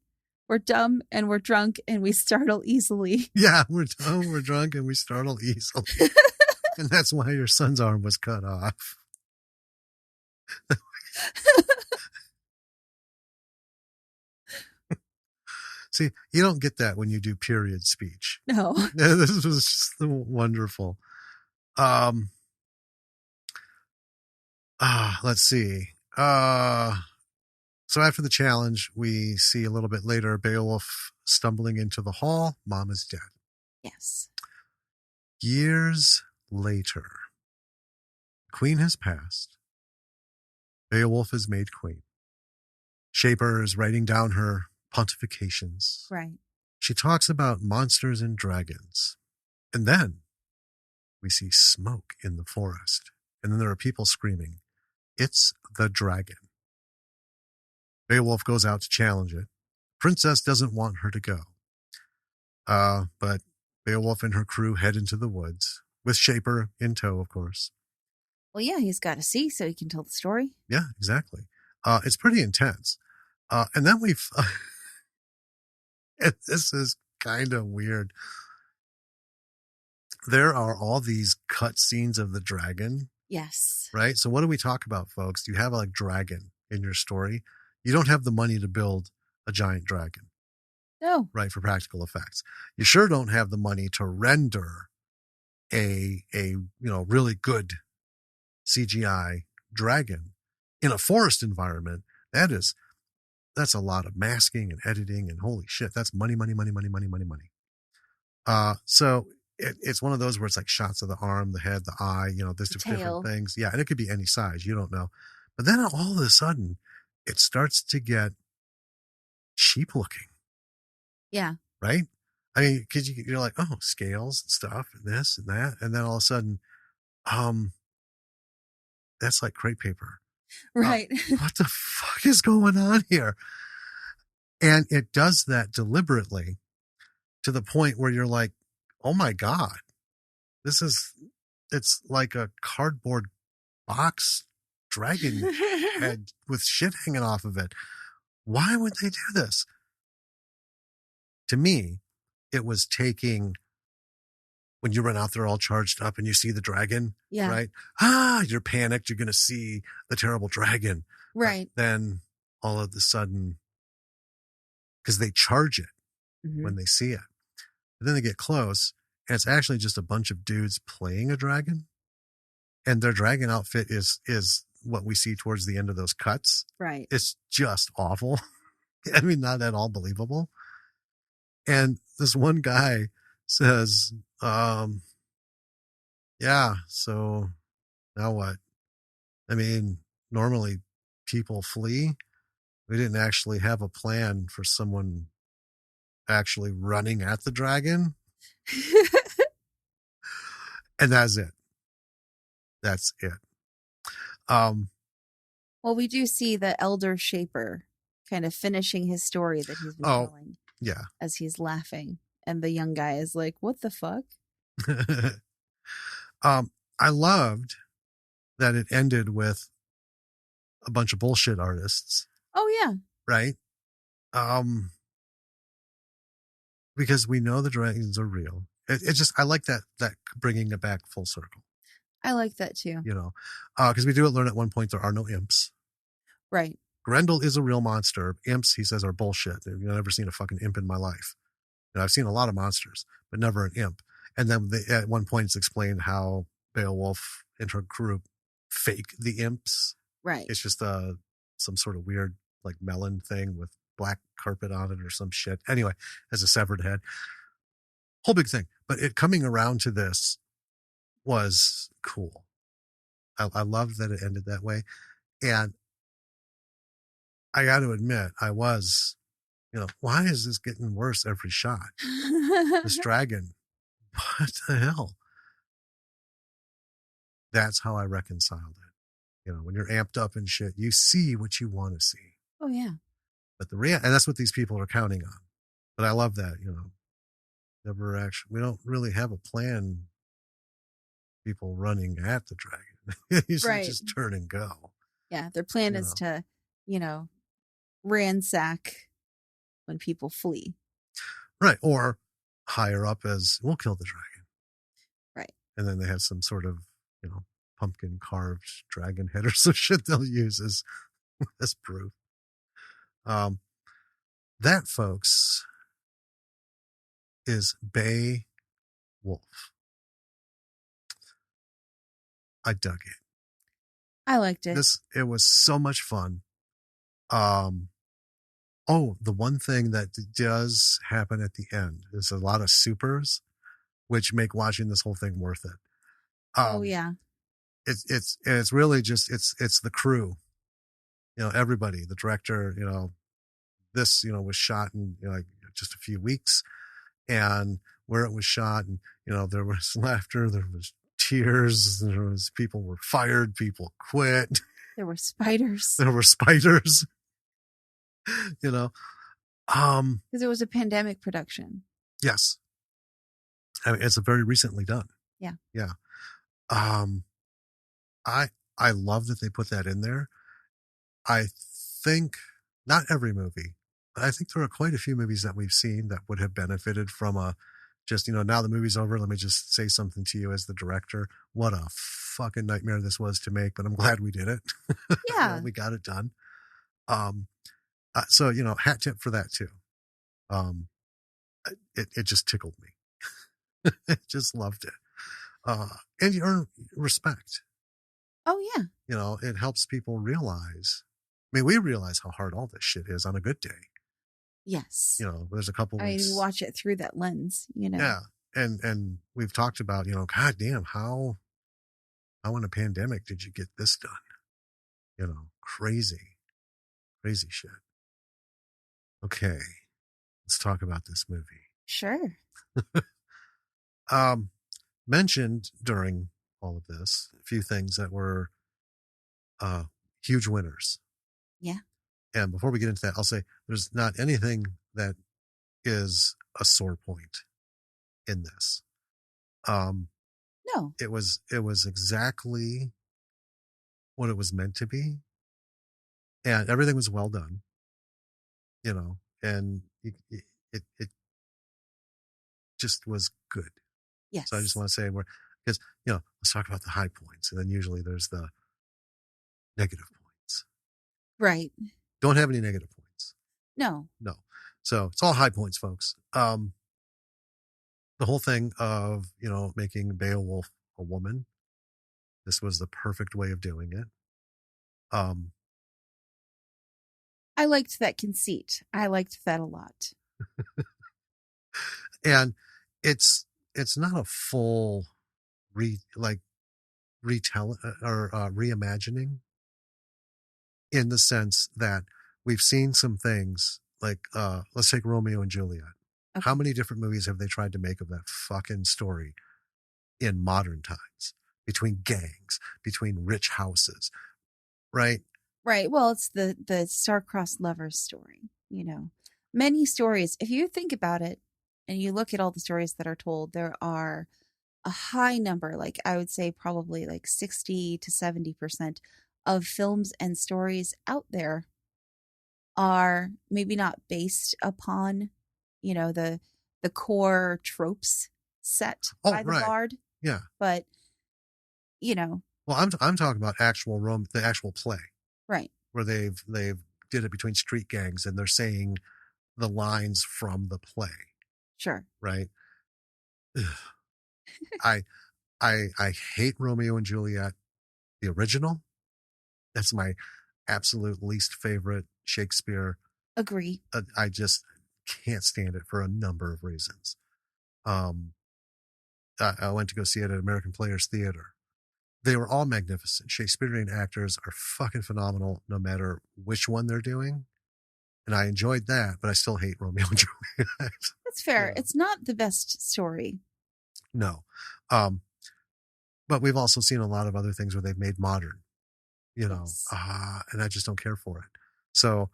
We're dumb and we're drunk and we startle easily. Yeah, we're dumb, we're drunk, and we startle easily. And that's why your son's arm was cut off. See, you don't get that when you do period speech. No. This was just wonderful. Let's see. So after the challenge, we see a little bit later Beowulf stumbling into the hall. Mom is dead. Yes. Years later, Queen has passed. Beowulf is made queen. Shaper is writing down her pontifications. Right. She talks about monsters and dragons. And then we see smoke in the forest. And then there are people screaming, "It's the dragon." Beowulf goes out to challenge it. Princess doesn't want her to go. But Beowulf and her crew head into the woods, with Shaper in tow, of course. Well, yeah, he's got to see so he can tell the story. Yeah, exactly. It's pretty intense. And then this is kind of weird. There are all these cut scenes of the dragon. Yes. Right? So what do we talk about, folks? Do you have a dragon in your story? You don't have the money to build a giant dragon. No. Right, for practical effects. You sure don't have the money to render a really good CGI dragon in a forest environment. That's a lot of masking and editing, and holy shit, that's money. So it's one of those where it's like shots of the arm, the head, the eye, there's different things. Yeah, and it could be any size. You don't know. But then all of a sudden, it starts to get cheap looking. Yeah. right? I mean, because you're like, oh, scales and stuff and this and that. And then all of a sudden, um, that's like crepe paper. Uh, Right. what the fuck is going on here? And it does that deliberately to the point where you're like, oh my God, this is, it's like a cardboard box dragon head with shit hanging off of it. Why would they do this? To me, it was taking, when you run out there all charged up and you see the dragon, Yeah. right? You're panicked. You're going to see the terrible dragon. But Right. then all of a sudden, because they charge it Mm-hmm. when they see it, but then they get close and it's actually just a bunch of dudes playing a dragon. And their dragon outfit is what we see towards the end of those cuts. Right. It's just awful. I mean, not at all believable. And this one guy says, yeah, so now what? I mean, normally people flee. We didn't actually have a plan for someone actually running at the dragon. And that's it. That's it. Well, we do see the elder shaper kind of finishing his story that he's been telling yeah. as he's laughing. And the young guy is like, what the fuck? I loved that it ended with a bunch of bullshit artists. Oh, yeah. Right? Because we know the dragons are real. It just, I like that bringing it back full circle. I like that too. You know, because we do learn at one point there are no imps. Right. Grendel is a real monster. Imps, he says, are bullshit. I've never seen a fucking imp in my life. I've seen a lot of monsters, but never an imp. And then at one point it's explained how Beowulf and her group fake the imps. Right. It's just some sort of weird like melon thing with black carpet on it or some shit. Anyway, as a severed head. Whole big thing. But it coming around to this was cool. I loved that it ended that way. And I got to admit, I was, why is this getting worse every shot? This dragon, what the hell? That's how I reconciled it. When you're amped up and shit, you see what you want to see. Oh, yeah. But and that's what these people are counting on. But I love that, never actually, we don't really have a plan. People running at the dragon. You should just turn and go. Yeah. Their plan is to, ransack when people flee. Right. Or higher up as we'll kill the dragon. Right. And then they have some sort of, pumpkin carved dragon head or some shit they'll use as proof. That, folks, is Bae Wolf. I dug it. I liked it. It was so much fun. The one thing that does happen at the end is a lot of supers, which make watching this whole thing worth it. Oh yeah. It's really just it's the crew, everybody, the director, this was shot in like just a few weeks, and where it was shot, and there was laughter, there was tears, there was people were fired, people quit, there were spiders, because it was a pandemic production. Yes, I mean it's a very recently done. Yeah. I love that they put that in there. I think not every movie, but I think there are quite a few movies that we've seen that would have benefited from now the movie's over. Let me just say something to you as the director. What a fucking nightmare this was to make, but I'm glad we did it. Yeah. We got it done. So, hat tip for that too. It just tickled me. I just loved it. And you earn respect. Oh yeah. It helps people realize. I mean, we realize how hard all this shit is on a good day. Yes. There's a couple weeks. You watch it through that lens, Yeah. And we've talked about, God damn, how in a pandemic did you get this crazy shit. Okay. let's talk about this movie. Sure. Um, mentioned during all of this a few things that were uh, huge winners. Yeah. And before we get into that, I'll say there's not anything that is a sore point in this. Um, No. it was exactly what it was meant to be, and everything was well done. And it just was good. So I just Yes. want to say we're because let's talk about the high points, and then usually there's the negative points. Right. Don't have any negative points. No. No. So it's all high points, folks. The whole thing of making Beowulf a woman. This was the perfect way of doing it. Um, I liked that conceit. I liked that a lot. and it's not a full retell or reimagining in the sense that we've seen some things like let's take Romeo and Juliet. Okay. How many different movies have they tried to make of that fucking story in modern times, between gangs, between rich houses, right? Right. Well, it's the star-crossed lovers story, Many stories, if you think about it and you look at all the stories that are told, there are a high number, like I would say probably like 60 to 70% of films and stories out there are maybe not based upon, the core tropes set Oh, by the right. bard, Yeah. but you know, Well, I'm talking about the actual play right. where they've did it between street gangs and they're saying the lines from the play, Sure. right? I I hate Romeo and Juliet, the original. That's my absolute least favorite Shakespeare. Agree. I just can't stand it for a number of reasons. Um, I went to go see it at American Players Theater. They were all magnificent. Shakespearean actors are fucking phenomenal, no matter which one they're doing. And I enjoyed that, but I still hate Romeo and Juliet. That's fair. Yeah. It's not the best story. No. Um, but we've also seen a lot of other things where they've made modern, Yes. and I just don't care for it. So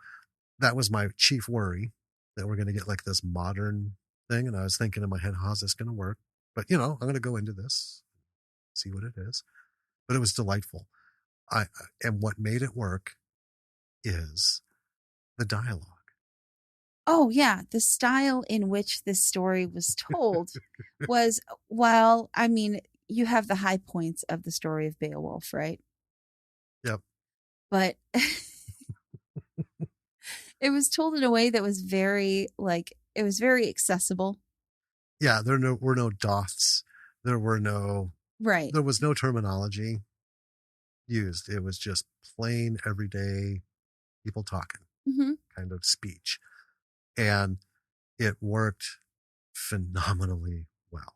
that was my chief worry, that we're going to get like this modern thing. And I was thinking in my head, how's this going to work? But, I'm going to go into this, see what it is. But it was delightful. And what made it work is the dialogue. Oh, yeah. The style in which this story was told was, well, I mean, you have the high points of the story of Beowulf, right? Yep. But it was told in a way that was it was very accessible. Yeah, were no doths. There were no Right. there was no terminology used. It was just plain everyday people talking Mm-hmm. kind of speech. And it worked phenomenally well.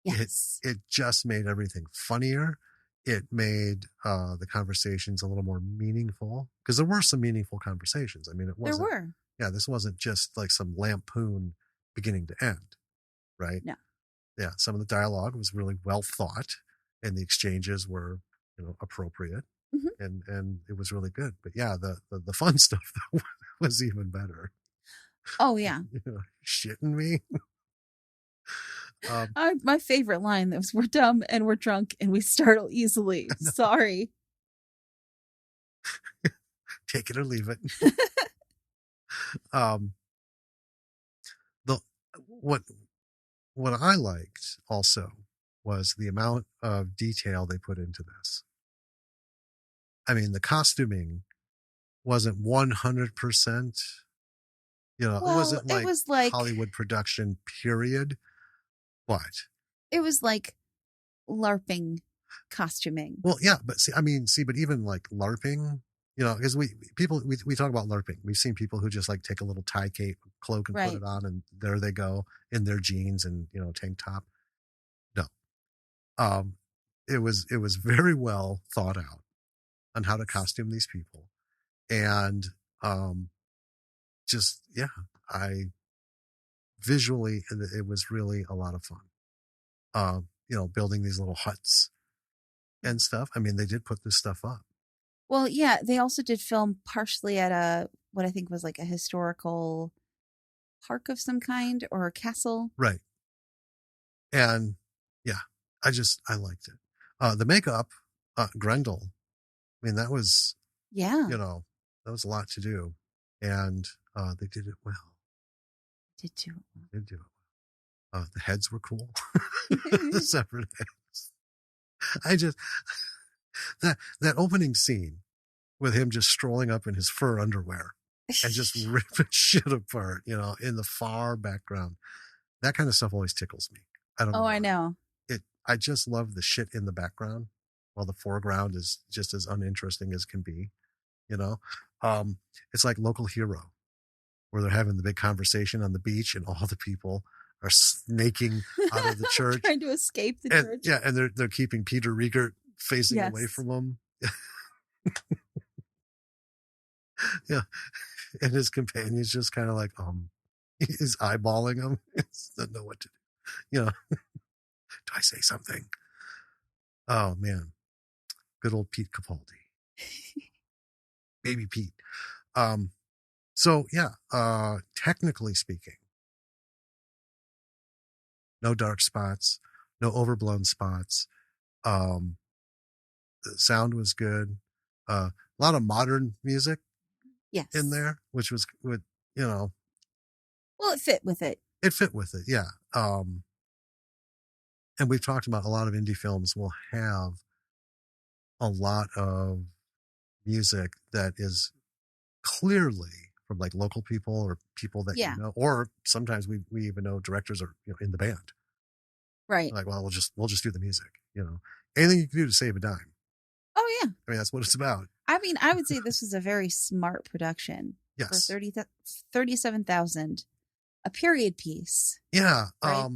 It Yes. it just made everything funnier. It made the conversations a little more meaningful, because there were some meaningful conversations. I mean, it There wasn't. were. Yeah, this wasn't just like some lampoon beginning to end, right? No. Yeah, some of the dialogue was really well thought, and the exchanges were, appropriate, Mm-hmm. and it was really good. But yeah, the fun stuff though was even better. Oh, yeah. Shitting me. My favorite line was, "We're dumb and we're drunk and we startle easily." Sorry. Take it or leave it. Um, the what what I liked also was the amount of detail they put into this. I mean, the costuming wasn't 100%. It Well, wasn't it like was like Hollywood production, period. What? it was like LARPing costuming. Well, yeah, but but even like LARPing, because we talk about LARPing. We've seen people who just like take a little tie cape cloak and put Right. it on, and there they go in their jeans and tank top. No, um, it was very well thought out on how to costume these people, and just yeah, I visually, it was really a lot of fun. Building these little huts and stuff. I mean, they did put this stuff up. Well, yeah, they also did film partially at a what I think was like a historical park of some kind or a castle. Right. And yeah, I liked it. The makeup, Grendel, I mean, Yeah, that was a lot to do. And they did it well. did too. They did do it well. The heads were cool. The separate heads. I just, that opening scene with him just strolling up in his fur underwear and just ripping shit apart, in the far background. That kind of stuff always tickles me. I don't know. Oh, why. I know. I just love the shit in the background while the foreground is just as uninteresting as can be, It's like Local Hero, where they're having the big conversation on the beach and all the people are snaking out of the church. Trying to escape the church. Yeah, and they're keeping Peter Riegert facing away from them. Yeah. And his companion's just kind of like, he's eyeballing him. He doesn't know what to do. Do I say something? Oh man. Good old Pete Capaldi. Baby Pete. So yeah, technically speaking, no dark spots, no overblown spots. The sound was good. A lot of modern music in there, which was good, Well, it fit with it. It fit with it, yeah. And we've talked about a lot of indie films will have a lot of music that is clearly from like local people or people that or sometimes we even know directors are in the band. Right. Like, well, we'll just do the music, Anything you can do to save a dime. Oh yeah. I mean, that's what it's about. I mean, I would say this was a very smart production. Yes. For 37,000, a period piece. Yeah. Right?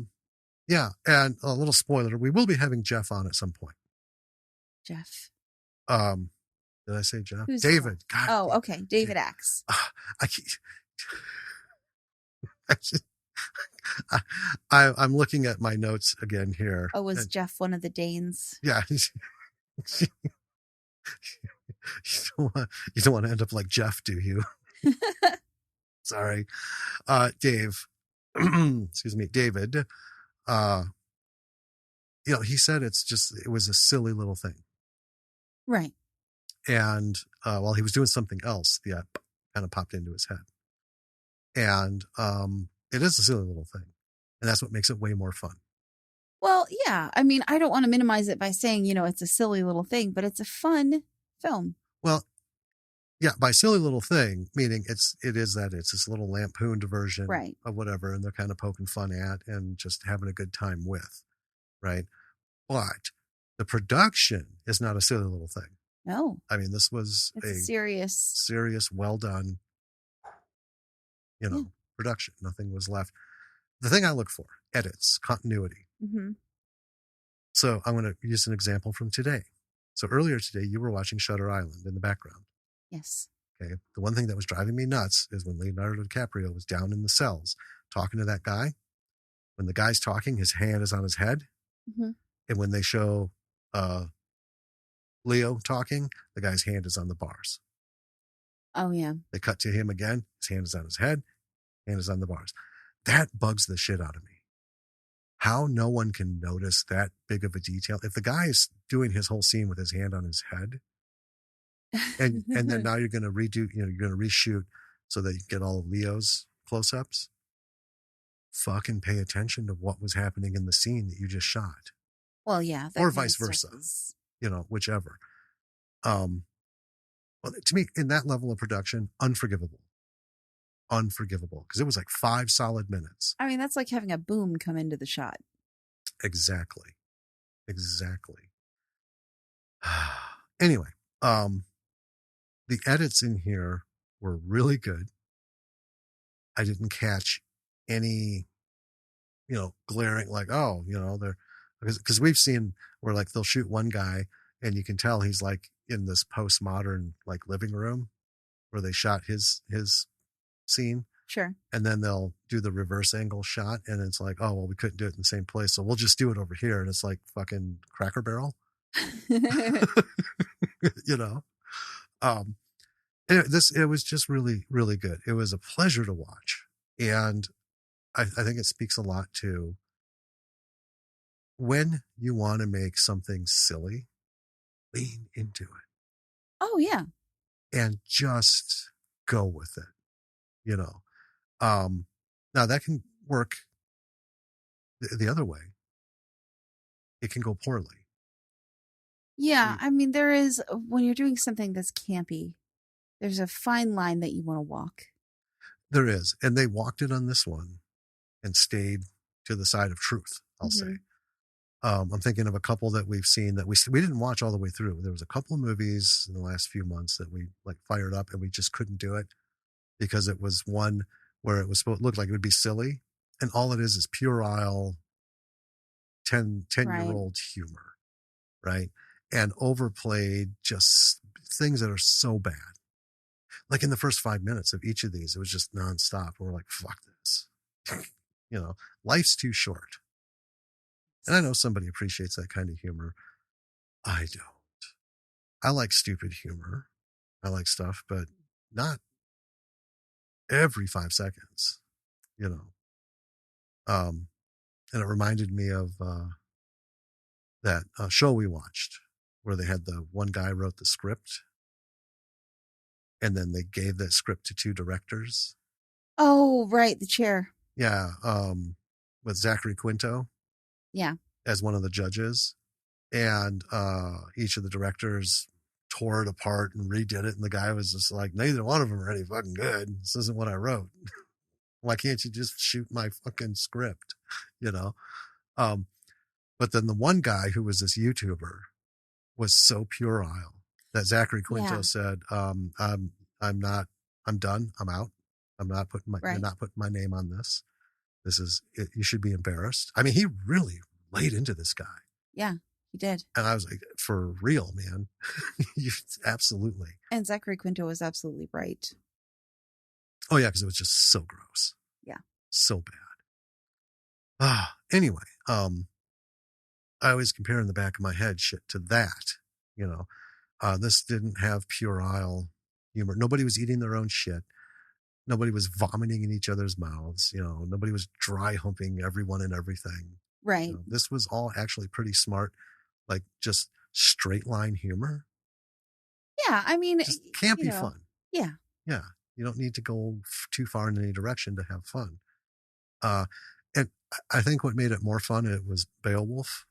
Yeah. And a little spoiler, we will be having Jeff on at some point. Jeff. Did I say Jeff? Who's David. God. Oh, okay. David Axe. I'm looking at my notes again here. Oh, was Jeff one of the Danes? Yeah. You don't want to end up like Jeff, do you? Sorry. Dave, excuse me, David, he said it was a silly little thing. Right. And while he was doing something else, the app kind of popped into his head. And it is a silly little thing. And that's what makes it way more fun. Well, yeah. I mean, I don't want to minimize it by saying, it's a silly little thing, but it's a fun film. Well, yeah, by silly little thing, meaning it's this little lampooned version of whatever, and they're kind of poking fun at and just having a good time with, right? But the production is not a silly little thing. No. I mean, this was it's a serious, well done, production. Nothing was left. The thing I look for, edits, continuity. Mm-hmm. So I'm going to use an example from today. So earlier today, you were watching Shutter Island in the background. Yes. Okay. The one thing that was driving me nuts is when Leonardo DiCaprio was down in the cells talking to that guy. When the guy's talking, his hand is on his head. Mm-hmm. And when they show Leo talking, the guy's hand is on the bars. Oh, yeah. They cut to him again. His hand is on his head. Hand is on the bars. That bugs the shit out of me. How no one can notice that big of a detail. If the guy is doing his whole scene with his hand on his head, and then now you're going to redo, you're going to reshoot so that you get all of Leo's close-ups, fucking pay attention to what was happening in the scene that you just shot. Well, yeah. Or vice versa, whichever. Well, to me, in that level of production, unforgivable, because it was like 5 solid minutes. I mean, that's like having a boom come into the shot. Exactly. Anyway, the edits in here were really good. I didn't catch any, glaring like, they're, because we've seen where like they'll shoot one guy and you can tell he's like in this postmodern like living room where they shot his scene. Sure. And then they'll do the reverse angle shot, and it's like, oh well, we couldn't do it in the same place, so we'll just do it over here, and it's like fucking Cracker Barrel. You know. um it was just really, really good. It was a pleasure to watch, and I think it speaks a lot to when you want to make something silly, lean into it Oh yeah. and just go with it. You know, um, now that can work the other way. It can go poorly. Yeah, I mean there is when you're doing something that's campy, there's a fine line that you want to walk. There is, and they walked it on this one and stayed to the side of truth. I'll say. Mm-hmm. I'm thinking of a couple that we've seen that we didn't watch all the way through. There was a couple of movies in the last few months that we like fired up and we just couldn't do it because it was one where it was supposed to look like it would be silly, and all it is puerile 10-year Right. old humor, right? And overplayed, just things that are so bad. Like in the first 5 minutes of each of these, it was just nonstop. We're like, fuck this. You know, life's too short. And I know somebody appreciates that kind of humor. I don't. I like stupid humor. I like stuff, but not every 5 seconds, you know. And it reminded me of that show we watched where they had the one guy wrote the script and then they gave that script to two directors. Oh, right, the chair. Yeah, with Zachary Quinto Yeah. as one of the judges. And each of the directors tore it apart and redid it. And the guy was just like, neither one of them are any fucking good. This isn't what I wrote. Why can't you just shoot my fucking script? You know? But then the one guy who was this YouTuber was so puerile that Zachary Quinto Yeah. said, I'm not, I'm done. I'm out. You're Right. not putting my name on this. This is, it, you should be embarrassed. I mean, he really laid into this guy. Yeah, he did. And I was like, for real, man. You, absolutely. And Zachary Quinto was absolutely right. Oh, yeah, because it was just so gross. Yeah. So bad. Anyway, I always compare in the back of my head shit to that. You know, this didn't have puerile humor. Nobody was eating their own shit. Nobody was vomiting in each other's mouths. You know, nobody was dry humping everyone and everything. Right. You know, this was all actually pretty smart, like just straight line humor. Yeah, I mean, Just can't be fun. Yeah. Yeah, you don't need to go too far in any direction to have fun. And I think what made it more fun, it was Beowulf.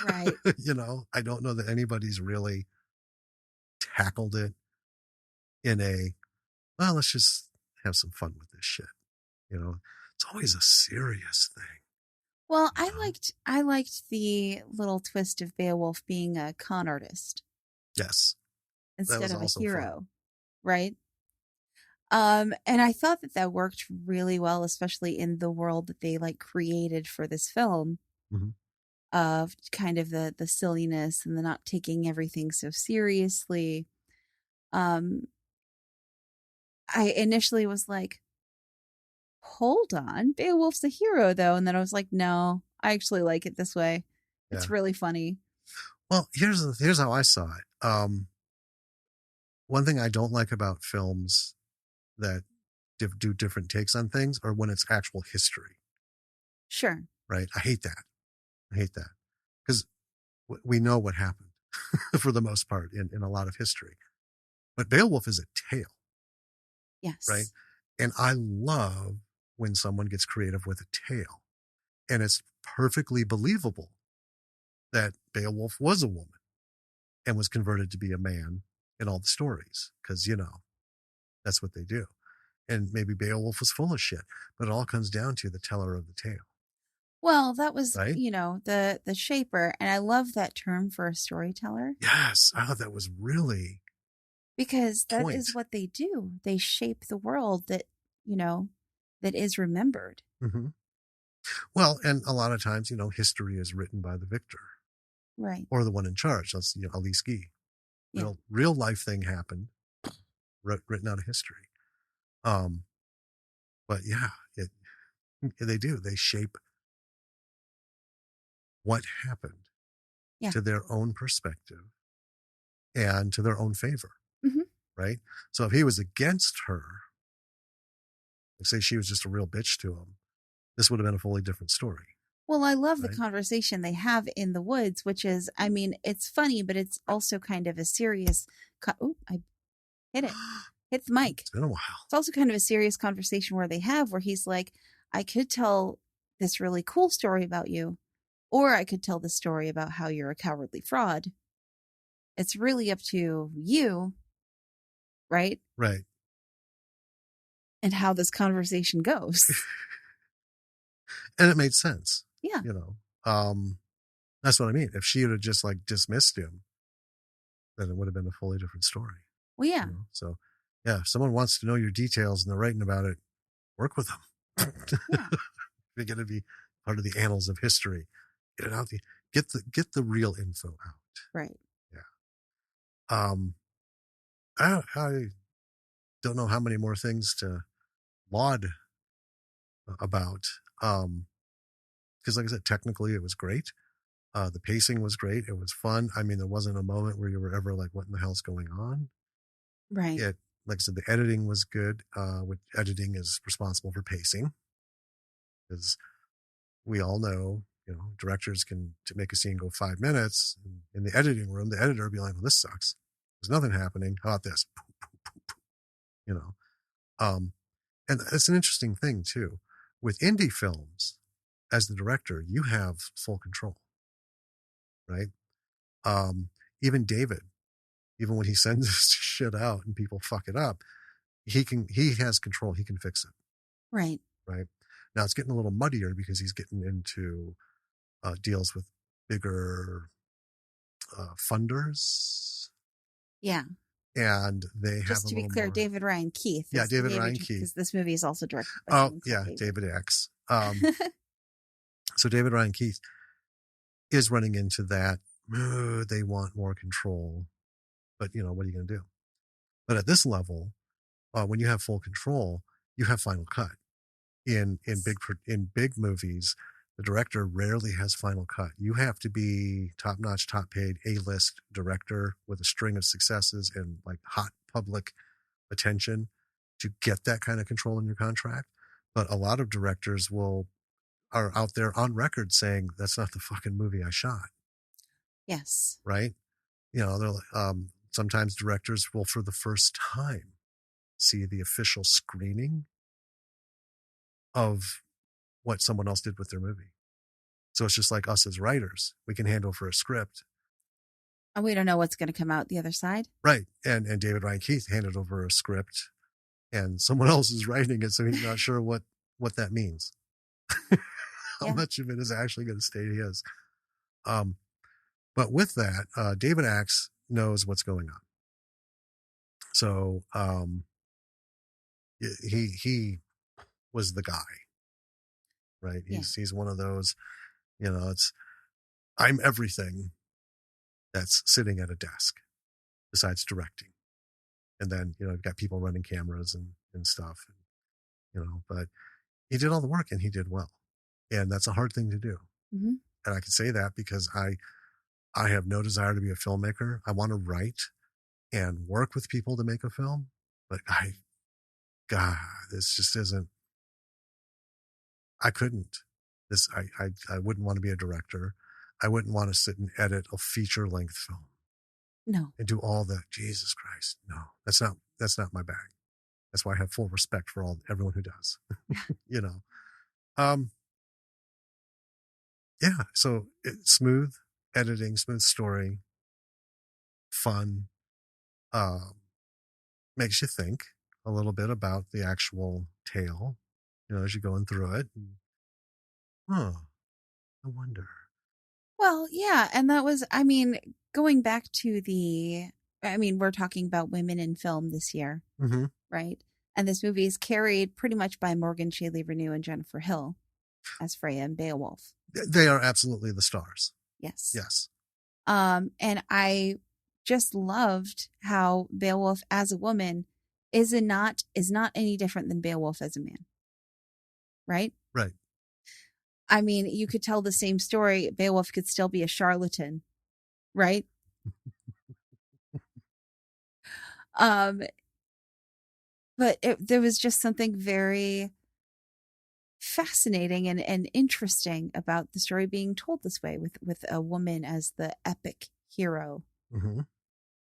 Right. You know, I don't know that anybody's really tackled it in a, well, let's just have some fun with this shit. You know, it's always a serious thing. Well, You know? I liked the little twist of Beowulf being a con artist Yes, that instead was of a also hero, fun. right? And I thought that that worked really well, especially in the world that they like created for this film Mm-hmm. of kind of the silliness and the not taking everything so seriously. Um, I initially was like, hold on, Beowulf's a hero though, and then I was like, no, I actually like it this way. Yeah. It's really funny. Well, here's how I saw it. One thing I don't like about films that do different takes on things are when it's actual history. Sure. Right? I hate that. I hate that because we know what happened for the most part in a lot of history. But Beowulf is a tale, Yes. right? And I love when someone gets creative with a tale, and it's perfectly believable that Beowulf was a woman and was converted to be a man in all the stories because, you know, that's what they do. And maybe Beowulf was full of shit, but it all comes down to the teller of the tale. Well, that was, Right? the shaper, and I love that term for a storyteller Yes. I thought that was really because that point. is what they do. They shape the world that, that is remembered. Mm-hmm. Well, and a lot of times, you know, history is written by the victor Right. or the one in charge. That's, you know, Ali Ski. Yeah. Real life thing happened, written out of history. But yeah, they do. They shape what happened Yeah. to their own perspective and to their own favor, Hmm. right? So if he was against her, like say she was just a real bitch to him, this would have been a fully different story, Well, I love the right? conversation they have in the woods, which is, I mean, it's funny, but it's also kind of a serious. Oh, I hit it. Hit the mic. It's been a while. It's also kind of a serious conversation where they have, where he's like, I could tell this really cool story about you, or I could tell the story about how you're a cowardly fraud. It's really up to you, right? Right. And how this conversation goes. And it made sense, Yeah. you know. That's what I mean. If she had just like dismissed him, then it would have been a fully different story. Well, yeah. You know? So, yeah, if someone wants to know your details and they're writing about it, work with them. Yeah. You're going to be part of the annals of history. Get it out. Get the real info out. Right. Yeah. I don't know how many more things to laud about. Because like I said, technically it was great. The pacing was great. It was fun. I mean, there wasn't a moment where you were ever like, what in the hell's going on? Right. It, like I said, the editing was good. Which editing is responsible for pacing, because we all know, directors can to make a scene go 5 minutes. In the editing room, the editor would be like, well, this sucks. There's nothing happening. How about this? You know, and it's an interesting thing too. With indie films, as the director, you have full control, right? Um, even David, even when he sends his shit out and people fuck it up, he has control. He can fix it. Right. Right. Now it's getting a little muddier because he's getting into deals with bigger funders. Yeah. And they have Just a to be little clear, more. David Ryan Keith. Yeah, David Ryan Keith. Because this movie is also directed by Oh, someone yeah, called David X. So David Ryan Keith is running into that. They want more control, but what are you going to do? But at this level, when you have full control, you have final cut. In big movies, the director rarely has final cut. You have to be top notch, top paid, A-list director with a string of successes and like hot public attention to get that kind of control in your contract. But a lot of directors are out there on record saying that's not the fucking movie I shot. Yes. Right? They're like, sometimes directors will for the first time see the official screening of what someone else did with their movie. So it's just like us as writers. We can hand over a script. And we don't know what's going to come out the other side. Right. And David Ryan Keith handed over a script and someone else is writing it. So he's not sure what that means. How much of it is actually going to stay his. But with that, David Axe knows what's going on. So he was the guy, right? He's one of those, I'm everything that's sitting at a desk besides directing. And then, you've got people running cameras and stuff, but he did all the work and he did well. And that's a hard thing to do. Mm-hmm. And I can say that because I have no desire to be a filmmaker. I want to write and work with people to make a film, but God, this just isn't, I couldn't. I wouldn't want to be a director. I wouldn't want to sit and edit a feature length film. No. And do all the, Jesus Christ. No, that's not my bag. That's why I have full respect for everyone who does, Yeah. So smooth editing, smooth story, fun, makes you think a little bit about the actual tale, as you're going through it. I wonder. Well, yeah. And that was, going back to we're talking about women in film this year, Mm-hmm. right? And this movie is carried pretty much by Morgan Shirley Renew and Jennifer Hill as Freya and Beowulf. They are absolutely the stars. Yes. Yes. And I just loved how Beowulf as a woman is not any different than Beowulf as a man. right? Right. I mean, you could tell the same story. Beowulf could still be a charlatan, right? Um, but there was just something very fascinating and interesting about the story being told this way, with a woman as the epic hero Hmm.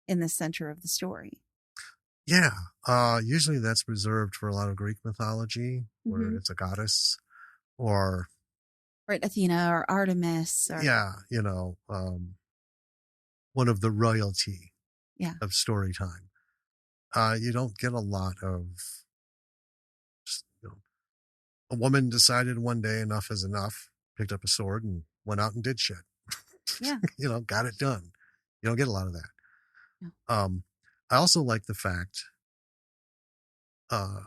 in the center of the story. Yeah. Usually that's reserved for a lot of Greek mythology where Mm-hmm. it's a goddess or, Right, Athena or Artemis or yeah, one of the royalty yeah, of story time. You don't get a lot of just, a woman decided one day enough is enough, picked up a sword and went out and did shit. yeah, Got it done. You don't get a lot of that. no. I also like the fact, uh,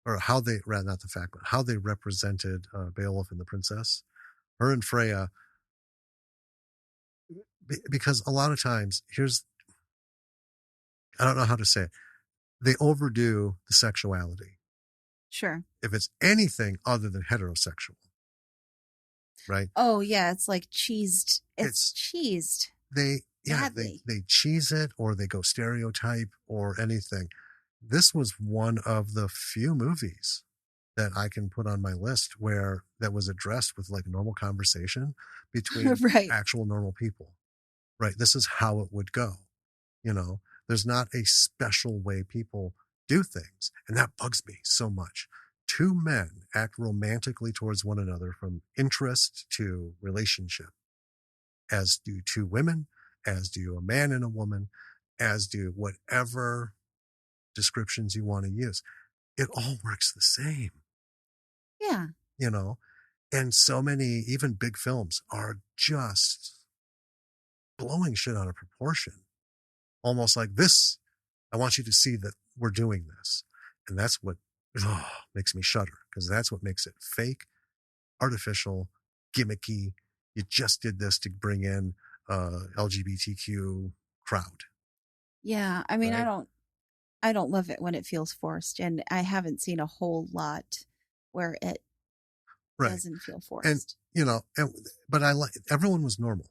or how they, rather not the fact, but how they represented Beowulf and the princess, her and Freya, because a lot of times, I don't know how to say it, they overdo the sexuality. Sure. If it's anything other than heterosexual, right? Oh yeah, it's like cheesed. It's It's cheesed they badly. they cheese it or they go stereotype or anything. This was one of the few movies that I can put on my list where that was addressed with like normal conversation between Right. actual normal people. Right? This is how it would go. You know, there's not a special way people do things, and that bugs me so much. Two men act romantically towards one another from interest to relationship, as do two women, as do a man and a woman, as do whatever descriptions you want to use. It all works the same, Yeah. you know? And so many, even big films, are just blowing shit out of proportion. Almost like this, I want you to see that we're doing this. And that's what makes me shudder, because that's what makes it fake, artificial, gimmicky. You just did this to bring in LGBTQ crowd, Yeah. I mean, right? I don't love it when it feels forced, and I haven't seen a whole lot where it Right. doesn't feel And, forced. but I like, everyone was normal.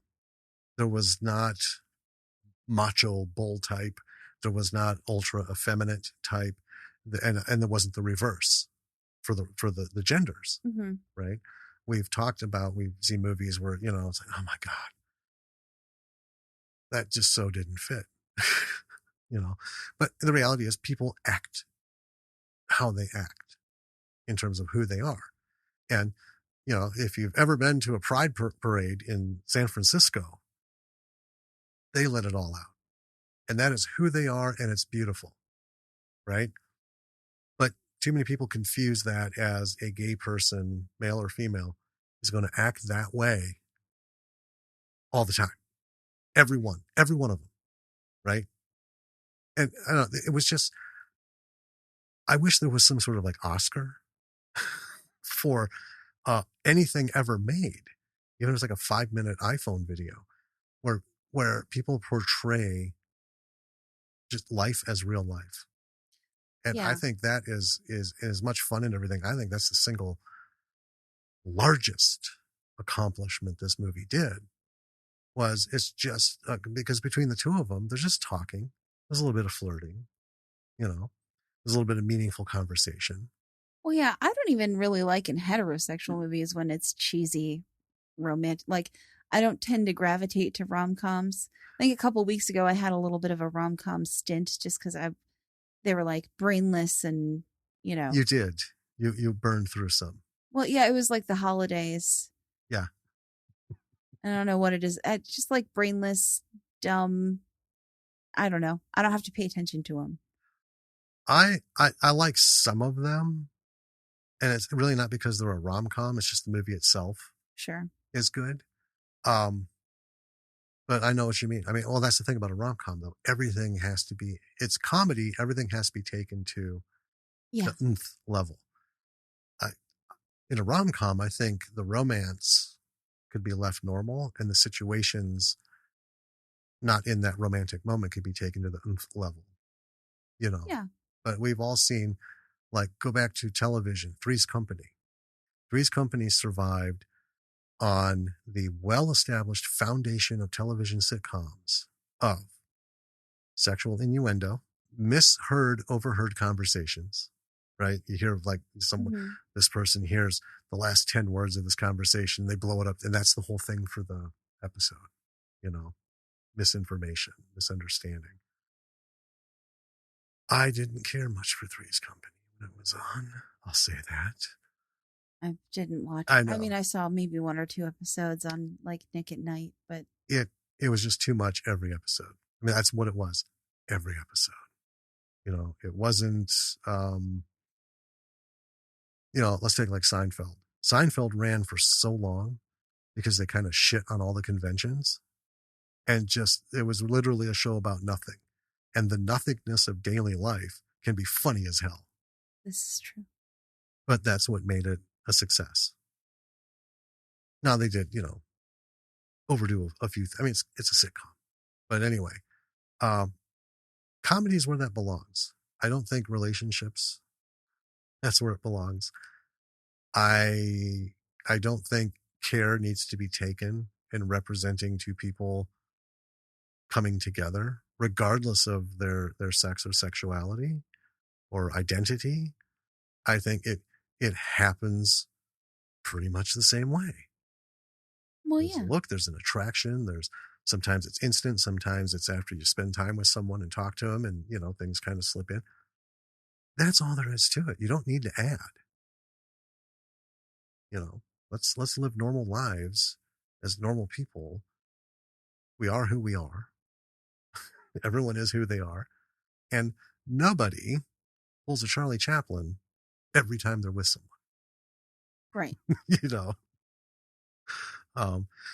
There was not macho bull type. There was not ultra effeminate type. And there wasn't the reverse for the genders, Hmm. right? We've seen movies where, it's like, oh my God, that just so didn't fit, you know. But the reality is people act how they act in terms of who they are. And, if you've ever been to a pride parade in San Francisco, they let it all out. And that is who they are, and it's beautiful, right? But too many people confuse that as a gay person, male or female, is going to act that way all the time. Every one of them, right? And I don't know, it was just, I wish there was some sort of like Oscar for anything ever made, even if it's like a 5-minute iPhone video where people portray just life as real life. And I Yeah. think that is as much fun and everything. I think that's the single largest accomplishment this movie did. Was it's just because between the two of them, they're just talking. There's a little bit of flirting, you know. There's a little bit of meaningful conversation. Well, yeah, I don't even really like in heterosexual movies when it's cheesy romantic. Like, I don't tend to gravitate to rom-coms. I think a couple weeks ago I had a little bit of a rom-com stint just because they were like brainless and, you know. You did. You burned through some. Well, yeah, it was like the holidays. Yeah. I don't know what it is. Just like brainless, dumb. I don't know. I don't have to pay attention to them. I like some of them, and it's really not because they're a rom com. It's just the movie itself Sure. is good. Um, but I know what you mean. I mean, well, that's the thing about a rom com though. Everything has to be. It's comedy. Everything has to be taken to Yeah. the nth level. I, in a rom com, I think the romance could be left normal, and the situations not in that romantic moment could be taken to the nth level. You know, Yeah. but we've all seen, like, go back to television, Three's Company. Three's Company survived on the well-established foundation of television sitcoms of sexual innuendo, misheard, overheard conversations, right? You hear like Mm-hmm. this person hears the last 10 words of this conversation, they blow it up, and that's the whole thing for the episode, you know, misinformation, misunderstanding. I didn't care much for Three's Company when it was on. I'll say that. I didn't watch. I I know mean, I saw maybe one or two episodes on like Nick at Night, but it was just too much every episode. I mean, that's what it was. Every episode. You know, it wasn't let's take like Seinfeld. Seinfeld ran for so long because they kind of shit on all the conventions and just it was literally a show about nothing. And the nothingness of daily life can be funny as hell. this is true. But that's what made it a success. Now they did, overdo a few. I mean, it's a sitcom, but anyway, comedy is where that belongs. I don't think relationships. That's where it belongs. I don't think care needs to be taken in representing two people coming together, regardless of their sex or sexuality or identity. I think it happens pretty much the same way. Well, There's a yeah, look, there's an attraction, there's sometimes it's instant, sometimes it's after you spend time with someone and talk to them and, things kind of slip in. That's all there is to it. You don't need to add. Let's live normal lives as normal people. We are who we are. Everyone is who they are. And nobody pulls a Charlie Chaplin every time they're with someone, right. you know?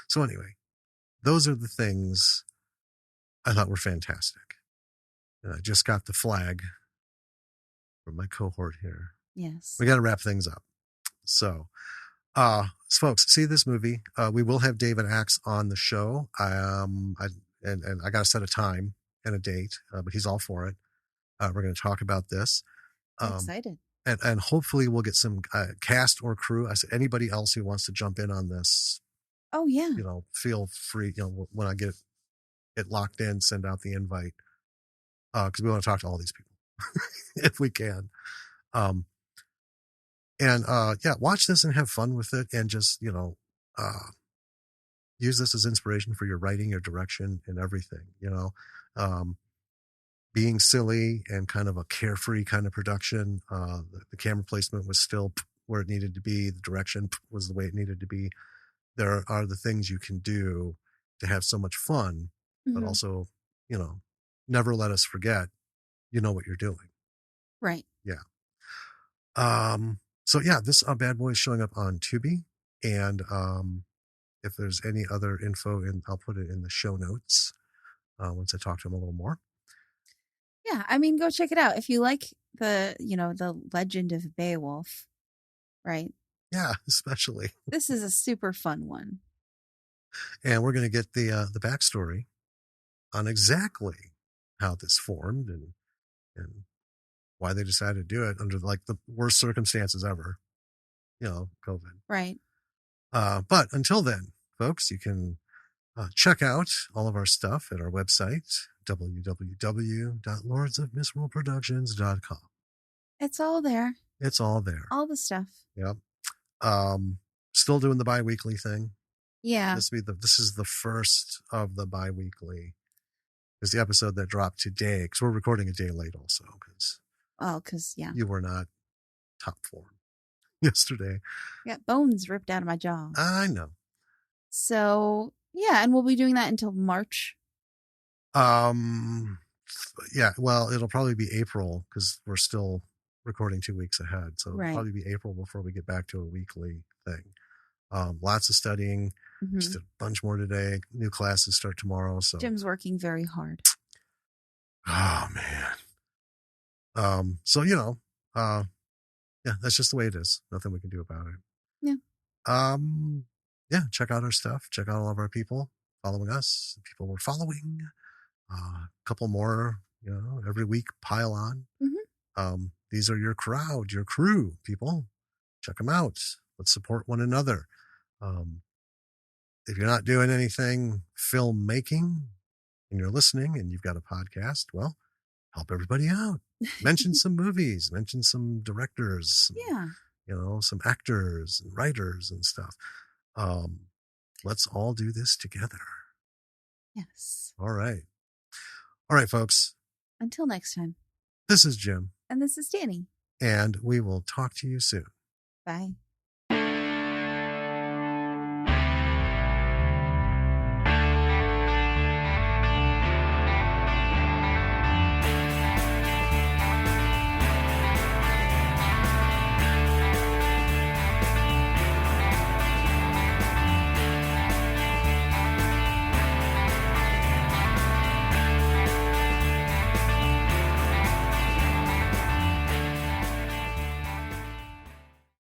So anyway, those are the things I thought were fantastic. And I just got the flag from my cohort here. Yes. We got to wrap things up. So, folks, see this movie. We will have David Axe on the show. And I got to set a time and a date, but he's all for it. We're going to talk about this. I'm excited. And hopefully we'll get some cast or crew. I said anybody else who wants to jump in on this. Oh yeah. Feel free. When I get it locked in, send out the invite because we want to talk to all these people if we can. Watch this and have fun with it, and just use this as inspiration for your writing, your direction, and everything. Being silly and kind of a carefree kind of production. The camera placement was still where it needed to be. The direction was the way it needed to be. There are the things you can do to have so much fun, but also, never let us forget, what you're doing. Right. Yeah. This bad boy is showing up on Tubi, and if there's any other info, I'll put it in the show notes once I talk to him a little more. Yeah, I mean, go check it out if you like the legend of Beowulf, right? Yeah, especially. This is a super fun one, and we're going to get the backstory on exactly how this formed and why they decided to do it under like the worst circumstances ever, COVID. right? But until then, folks, you can check out all of our stuff at our website, www.lordsofmisrulproductions.com. It's all there. It's all there. All the stuff. Yep. Still doing the bi-weekly thing. Yeah. This is the first of the bi-weekly. Is the episode that dropped today, because we're recording a day late also, because you were not top form yesterday. Got bones ripped out of my jaw. I know. So yeah, and we'll be doing that until March. Yeah, well, it'll probably be April because we're still recording 2 weeks ahead. So it'll probably be April before we get back to a weekly thing. Lots of studying. Just a bunch more today. New classes start tomorrow. So Jim's working very hard. Oh man. That's just the way it is. Nothing we can do about it. Yeah. Check out our stuff. Check out all of our people following us. People we're following. A couple more, every week pile on. These are your crowd, your crew, people. Check them out. Let's support one another. If you're not doing anything filmmaking and you're listening and you've got a podcast, well, help everybody out. Mention some movies, mention some directors, Yeah. Some actors and writers and stuff. Let's all do this together. Yes. All right. All right, folks. Until next time. This is Jim. And this is Danny. And we will talk to you soon. Bye.